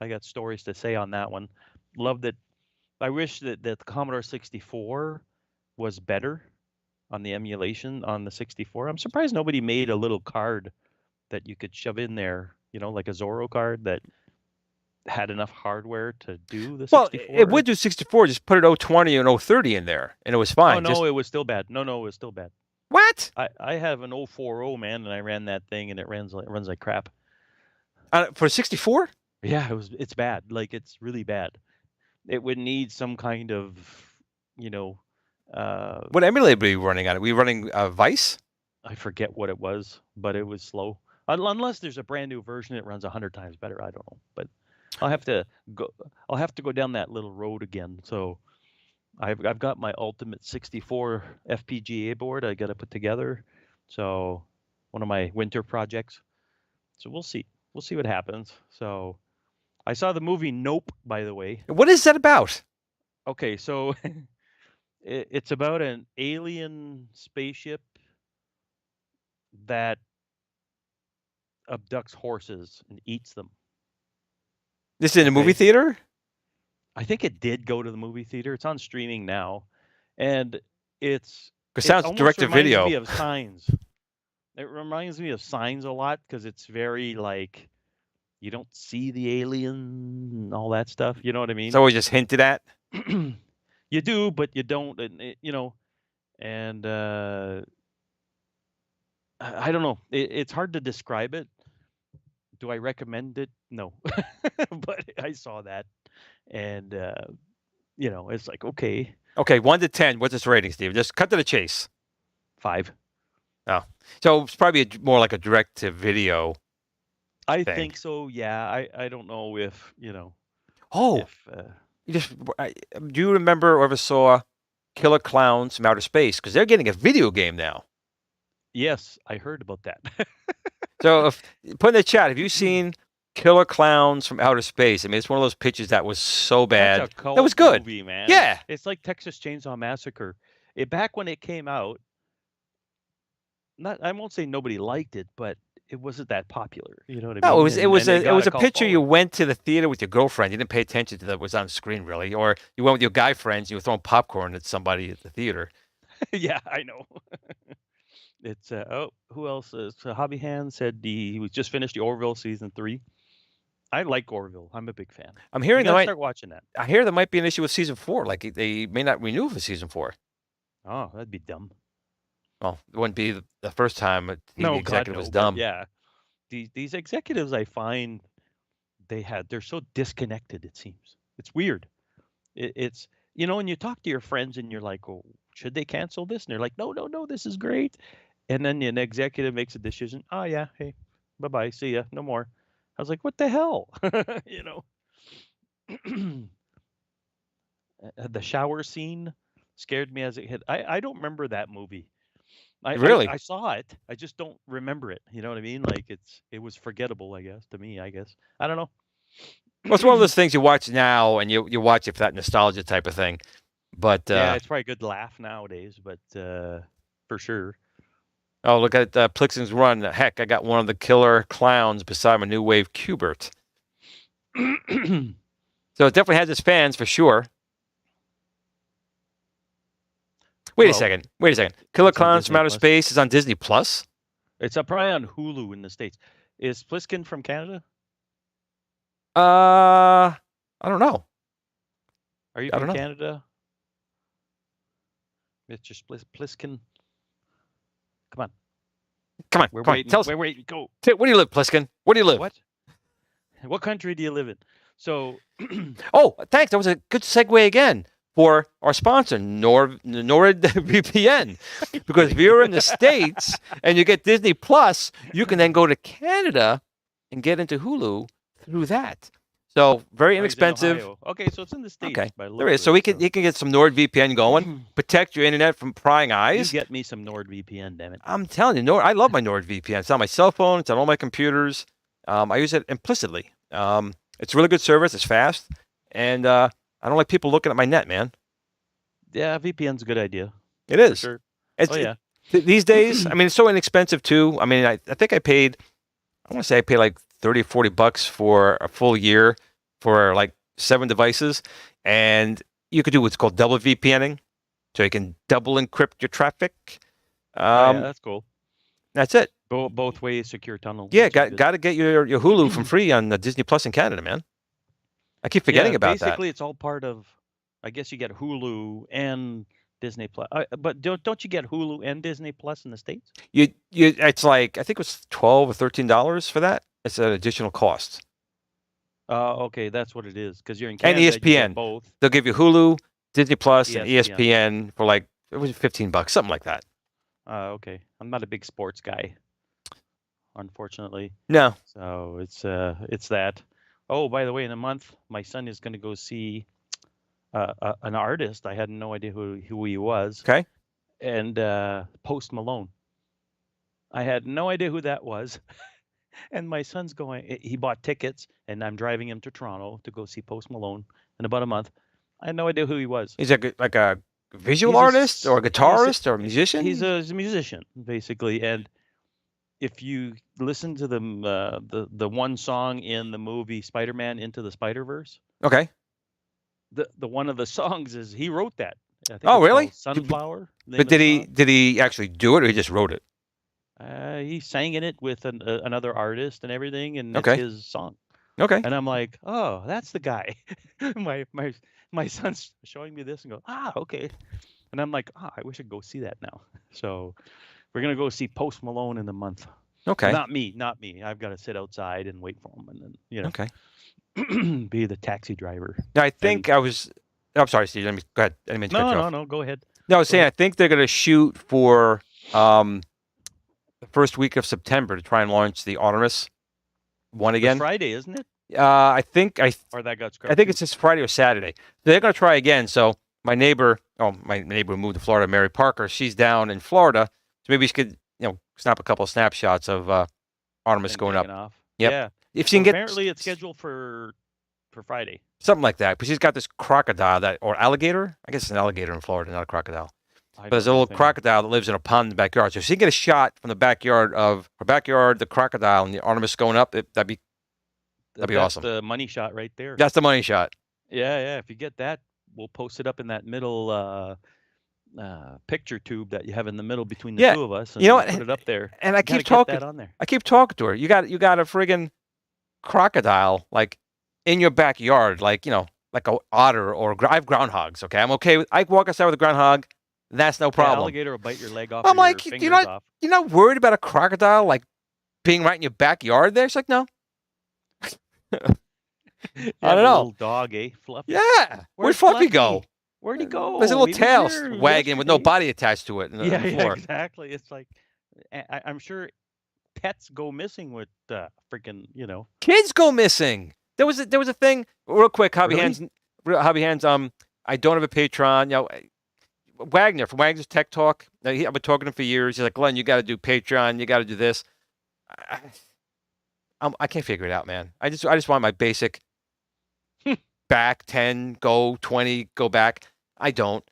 I got stories to say on that one. Love that. I wish that the Commodore 64 was better on the emulation on the 64. I'm surprised nobody made a little card that you could shove in there, like a Zorro card that had enough hardware to do the 64. Well, it would do 64. Just put an 020 and 030 in there, and it was fine. Oh no, it was still bad. No, it was still bad. What? I have an 040, man, and I ran that thing, and it runs like crap. For 64? Yeah, it's bad. Like it's really bad. It would need some kind of, what emulator were you running on it? Were you running Vice? I forget what it was, but it was slow. Unless there's a brand new version that runs 100 times better. I don't know, but I'll have to go down that little road again. So I've got my Ultimate 64 FPGA board I got to put together. So one of my winter projects. So we'll see. We'll see what happens. So I saw the movie Nope, by the way. What is that about? Okay, so it's about an alien spaceship that abducts horses and eats them. This is in a movie theater? I think it did go to the movie theater. It's on streaming now, and it sounds direct to video. Me of Signs. It reminds me of Signs a lot because it's very like you don't see the alien and all that stuff. You know what I mean? It's always just hinted at. You do, but you don't. And I don't know. It's hard to describe it. Do I recommend it? No, but I saw that, and it's like okay. Okay, 1 to 10. What's its rating, Steve? Just cut to the chase. 5. Oh, so it's probably more like a direct to video. I think so. Yeah. I don't know if Oh, do you remember or ever saw Killer Clowns from Outer Space? Because they're getting a video game now. Yes, I heard about that. So put in the chat, have you seen Killer Clowns from Outer Space? I mean, it's one of those pictures that was so bad. That's a cult that was good. movie, man. Yeah. It's like Texas Chainsaw Massacre. Back when it came out, I won't say nobody liked it, but it wasn't that popular. You know what I mean? No, it was a picture you went to the theater with your girlfriend. You didn't pay attention to that was on screen really, or you went with your guy friends. You were throwing popcorn at somebody at the theater. Yeah, I know. It's who else? Hobby Hand said he was just finished the Orville season 3. I like Orville. I'm a big fan. I'm hearing they might start watching that. I hear there might be an issue with season 4. Like they may not renew for season 4. Oh, that'd be dumb. Well, it wouldn't be the first time a TV executive was dumb. Yeah, these executives, I find they're so disconnected. It seems it's weird. It's when you talk to your friends and you're like, "Oh, should they cancel this?" And they're like, "No, this is great." And then an executive makes a decision. Oh yeah, hey, bye bye, see ya, no more. I was like, what the hell, The shower scene scared me as a kid. I don't remember that movie. Really? I saw it. I just don't remember it. You know what I mean? Like it was forgettable, I guess, to me, I guess. I don't know. Well, it's one of those things you watch now, and you watch it for that nostalgia type of thing. But Yeah, it's probably a good laugh nowadays, but for sure. oh, look at Plixen's Run. Heck, I got one of the killer clowns beside my New Wave Cubert. So it definitely has its fans for sure. Wait a second. Killer Clowns from Outer Space is on Disney Plus? It's probably on Hulu in the States. Is Pliskin from Canada? I don't know. Are you from Canada? Mr. Pliskin? Come on. We're waiting. Tell us. We're waiting. Go. Where do you live, Pliskin? Where do you live? What country do you live in? So. Oh, thanks. That was a good segue again for our sponsor, NordVPN. Because if you're in the States and you get Disney Plus, you can then go to Canada and get into Hulu through that. So very inexpensive. Okay, so it's in the States. Okay, there is. So you can get some NordVPN going, protect your internet from prying eyes. You get me some NordVPN, damn it. I'm telling you, I love my NordVPN. It's on my cell phone. It's on all my computers. I use it implicitly. It's a really good service. It's fast, and I don't like people looking at my net, man. Yeah, VPN's a good idea. It is. For sure. yeah. These days, I mean, it's so inexpensive too. I mean, I think I paid. I want to say I paid like $30 or $40 for a full year for like 7 devices, and you could do what's called double VPNing, so you can double encrypt your traffic. Yeah, that's cool. That's it. Both ways, secure tunnel. Yeah, got to get your Hulu from free on Disney Plus in Canada, man. I keep forgetting about that. Basically, it's all part of. I guess you get Hulu and Disney Plus, but don't you get Hulu and Disney Plus in the States? It's like I think it was $12 or $13 for that. It's an additional cost. Okay, that's what it is because you're in Canada. And ESPN. Both. They'll give you Hulu, Disney Plus, and ESPN for like it was $15, something like that. Okay, I'm not a big sports guy, unfortunately. No. So it's that. Oh, by the way, in a month, my son is going to go see an artist. I had no idea who he was. Okay. And Post Malone. I had no idea who that was. And my son's going. He bought tickets, and I'm driving him to Toronto to go see Post Malone in about a month. I had no idea who he was. He's like a visual artist or a guitarist or a musician. He's a musician, basically. And if you listen to the one song in the movie Spider-Man Into the Spider-Verse, okay, the one of the songs is he wrote that. I think really? Sunflower. But did he actually do it, or he just wrote it? He sang in it with another artist and everything, and okay. It's his song. Okay. And I'm like, oh, that's the guy. my son's showing me this and go, okay. And I'm like, I wish I could go see that now. So we're gonna go see Post Malone in a month. Okay. Not me. I've got to sit outside and wait for him, and then Okay. be the taxi driver. Now, I think I'm sorry, Steve. Let me go ahead. I didn't mean to cut you off. No. Go ahead. No, I was saying I think they're going to shoot for the first week of September to try and launch the Artemis one again. It's Friday, isn't it? I think or that got scrapped. I think it's just Friday or Saturday. They're going to try again. So my neighbor who moved to Florida, Mary Parker, she's down in Florida, so maybe she could snap a couple of snapshots of Artemis going up. Off. Yep. Yeah. If she can get apparently it's scheduled for Friday. Something like that. But she's got this crocodile or alligator. I guess it's an alligator in Florida, not a crocodile. But there's a little crocodile that lives in a pond in the backyard. So if she can get a shot from the backyard of her backyard, the crocodile, and the Artemis going up, that'd be awesome. That's the money shot right there. That's the money shot. Yeah. If you get that, we'll post it up in that middle picture tube that you have in the middle between the two of us. And put it up there. And I keep talking. That on there. I keep talking to her. You got a friggin' crocodile like in your backyard, like like a otter or I have groundhogs. Okay, I'm okay with. I can walk outside with a groundhog. That's no problem. The alligator will bite your leg off. I'm like, you're not worried about a crocodile like being right in your backyard there? She's like, no. I don't know. Little dog, Fluffy. Yeah. Where'd Fluffy go? Where'd he go? There's a little tail wagging with no body attached to it. Yeah, exactly. It's like I'm sure pets go missing with freaking Kids go missing. There was a thing real quick. Hobby Hands. I don't have a Patreon. Wagner from Wagner's Tech Talk. I've been talking to him for years. He's like, Glenn, you got to do Patreon. You got to do this. I can't figure it out, man. I just want my basic back 10, go 20, go back. I don't.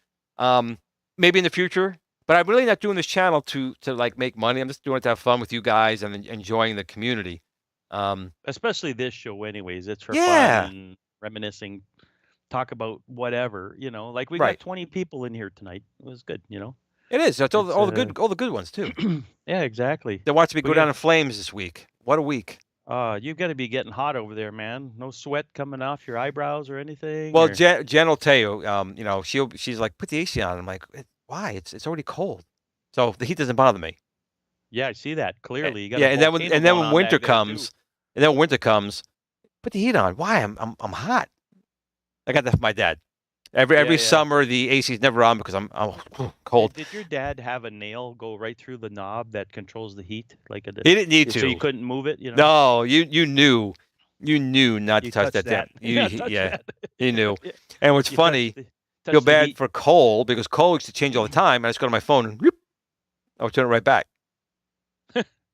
Maybe in the future, but I'm really not doing this channel to like make money. I'm just doing it to have fun with you guys and enjoying the community. Especially this show, anyways. It's for Yeah. fun and reminiscing. Talk about whatever, you know. Like we Right. got 20 people in here tonight. It was good, you know. It is. That's all the It's, good ones too. Yeah, exactly. They're watching me We go got- down in flames this week. What a week. You've got to be getting hot over there, man. No sweat coming off your eyebrows or anything. Well, or... Jen will tell you. You know, she's like, put the AC on. I'm like, why? It's already cold, so the heat doesn't bother me. Yeah, I see that clearly. You got Yeah, and then when winter comes, put the heat on. Why? I'm hot. I got that from my dad. Every summer the AC's never on because I'm cold. Did your dad have a nail go right through the knob that controls the heat? Like he didn't need to. So you couldn't move it, you know? No, you knew not to touch that. He knew. And what's funny, feel bad for Cole because Cole used to change all the time. And I just go to my phone and whoop, I would turn it right back.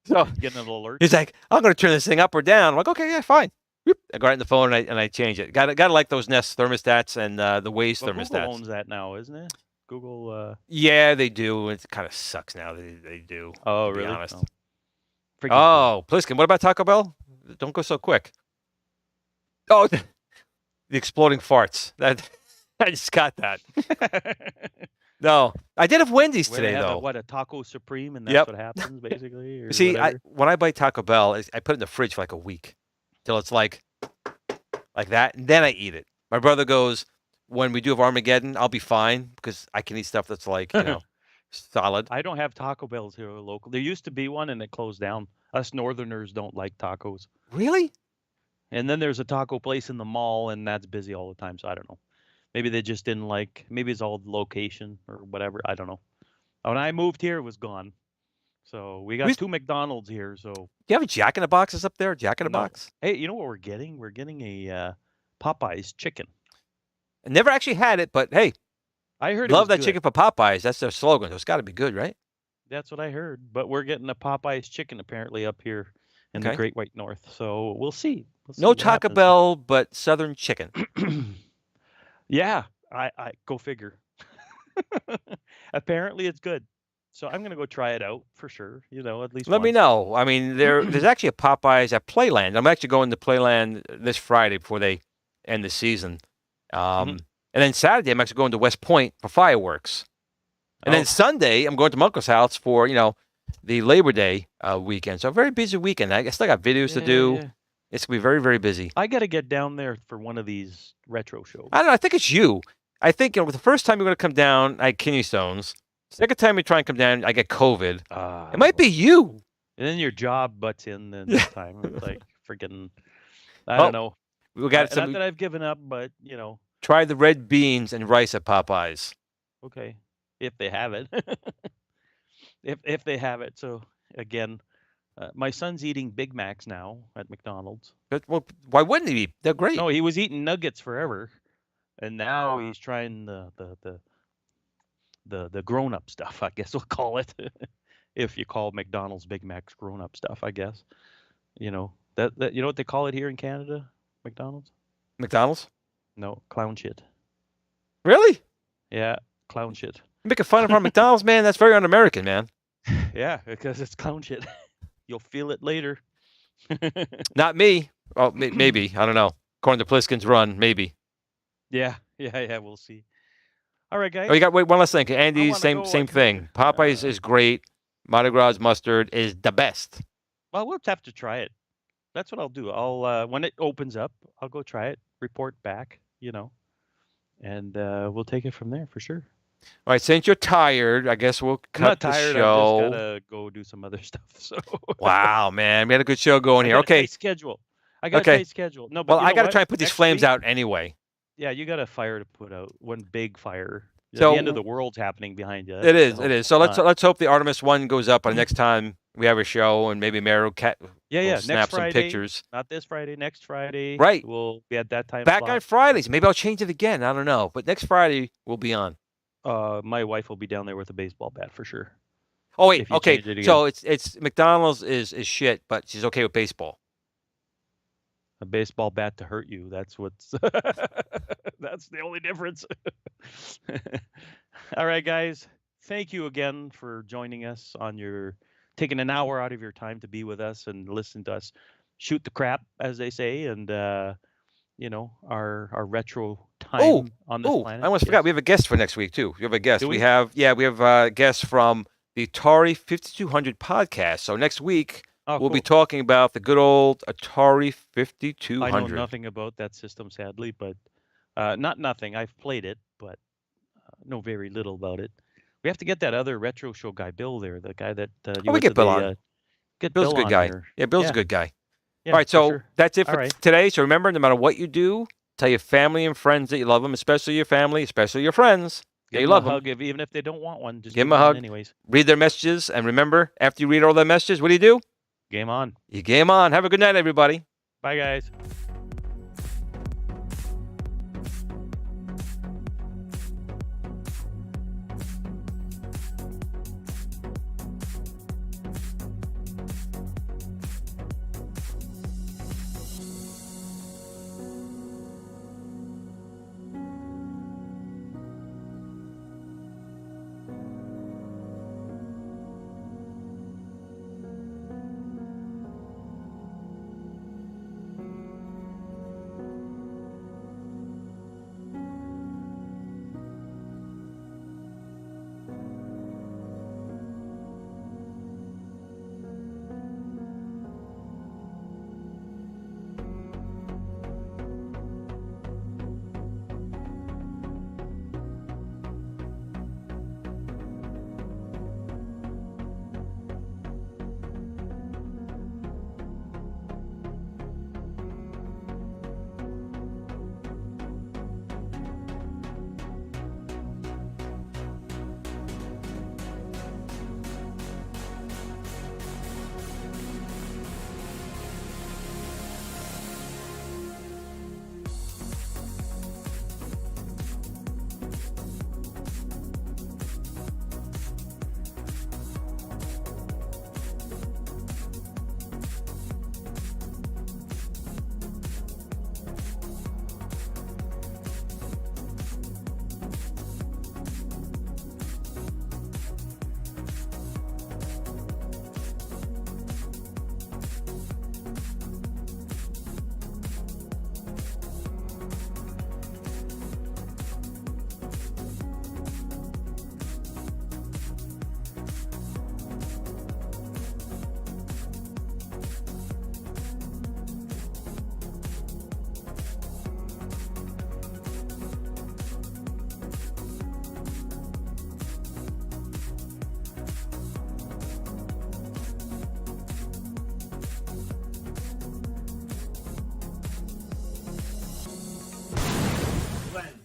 So getting an alert. He's like, I'm going to turn this thing up or down. I'm like, okay, yeah, fine. Whoop, I go right in the phone and I change it. Got to like those Nest thermostats and the Waze thermostats. Google owns that now, isn't it? Google. Yeah, they do. It kind of sucks now. They do. Oh, to be really? honest. Oh, Pliskin, what about Taco Bell? Don't go so quick. Oh, the exploding farts. That I just got that. No, I did have Wendy's today though. A Taco Supreme, and that's what happens basically. Or see, when I buy Taco Bell, I put it in the fridge for like a week, till it's like that, and then I eat it. My brother goes, when we do have Armageddon, I'll be fine because I can eat stuff that's like solid. I don't have Taco Bells here local. There used to be one, and it closed down. Us Northerners don't like tacos. Really? And then there's a taco place in the mall, and that's busy all the time. So I don't know. Maybe they just didn't like. Maybe it's all the location or whatever. I don't know. When I moved here, it was gone. So we got 2 McDonald's here. So do you have a Jack in the Boxes up there? Jack in the Box? Hey, you know what we're getting? We're getting a Popeyes chicken. I never actually had it, but hey, I heard love that chicken for Popeyes. That's their slogan. So it's got to be good, right? That's what I heard. But we're getting a Popeyes chicken apparently up here in the Great White North. So we'll see. No Taco Bell, but Southern chicken. Yeah, I go figure. Apparently it's good. So I'm going to go try it out for sure, at least Let me know. I mean, there's actually a Popeyes at Playland. I'm actually going to Playland this Friday before they end the season. And then Saturday, I'm actually going to West Point for fireworks. And then Sunday, I'm going to my uncle's house for, the Labor Day weekend. So a very busy weekend. I still got videos to do. Yeah. It's going to be very, very busy. I got to get down there for one of these retro shows. I don't know. I think it's you. I think the first time you're going to come down, I had kidney stones. Second time you try and come down, I get COVID. It might be you. And then your job butts in this time. It's like freaking, I don't know. We got not that I've given up, but, Try the red beans and rice at Popeyes. Okay. If they have it. if they have it. So, again, my son's eating Big Macs now at McDonald's. Well, why wouldn't he be? They're great. No, he was eating nuggets forever. And now he's trying the grown-up stuff, I guess we'll call it. If you call McDonald's Big Macs grown-up stuff, I guess. That you know what they call it here in Canada? McDonald's? McDonald's? No, clown shit. Really? Yeah, clown shit. You're making fun of our McDonald's, man? That's very un-American, man. Yeah, because it's clown shit. You'll feel it later. Not me. Well, maybe. I don't know. According to Pliskin's run, maybe. Yeah, we'll see. All right, guys. Oh, you got one last thing. Andy's same thing. Popeyes is great. Mardi Gras mustard is the best. Well, we'll have to try it. That's what I'll do. I'll when it opens up, I'll go try it, report back, and we'll take it from there for sure. All right, since you're tired, I guess we'll cut the show. I just gotta go do some other stuff. So. Wow, man, we had a good show going here. Okay. Schedule. I got a tight schedule. No, but I got to try and put these flames out anyway. Yeah, you got a fire to put out. One big fire. So the end of the world's happening behind you. It is. So let's hope the Artemis one goes up by the next time we have a show, and maybe Mary Cat will snap some pictures. Not this Friday. Next Friday. Right. We'll be at that time. Back on Fridays. Maybe I'll change it again. I don't know. But next Friday we'll be on. My wife will be down there with a baseball bat for sure. Oh wait, If you okay. change it again. So it's McDonald's is shit, but she's okay with baseball. A baseball bat to hurt you. That's what's that's the only difference. All right, guys. Thank you again for joining us on your taking an hour out of your time to be with us and listen to us shoot the crap, as they say, and you know, our retro Oh, time on this planet. I almost forgot. We have a guest for next week too. We have a guest. Do we? We have a guest from the Atari 5200 podcast. So next week we'll be talking about the good old Atari 5200. I know nothing about that system, sadly, but not nothing. I've played it, but know very little about it. We have to get that other retro show guy, Bill, there. The guy that you we get Bill on. Get Bill's Bill a good on guy. here. Yeah, Bill's a good guy. Yeah, all right, so sure. that's it for today. So remember, no matter what you do, tell your family and friends that you love them, especially your family, especially your friends. Give you them love a hug, them. even if they don't want one. Just give them a hug. Anyways. Read their messages, and remember, after you read all their messages, what do? Game on. You game on. Have a good night, everybody. Bye, guys.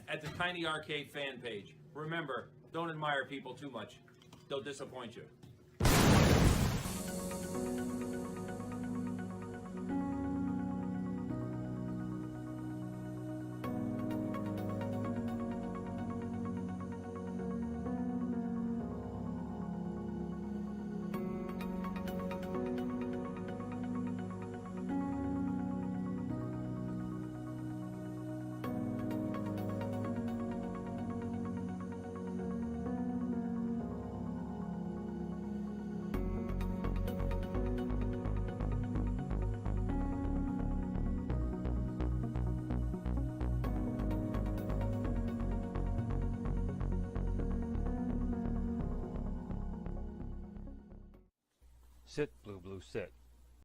At the Tiny Arcade fan page. Remember, don't admire people too much. They'll disappoint you. Sit, Blue, sit.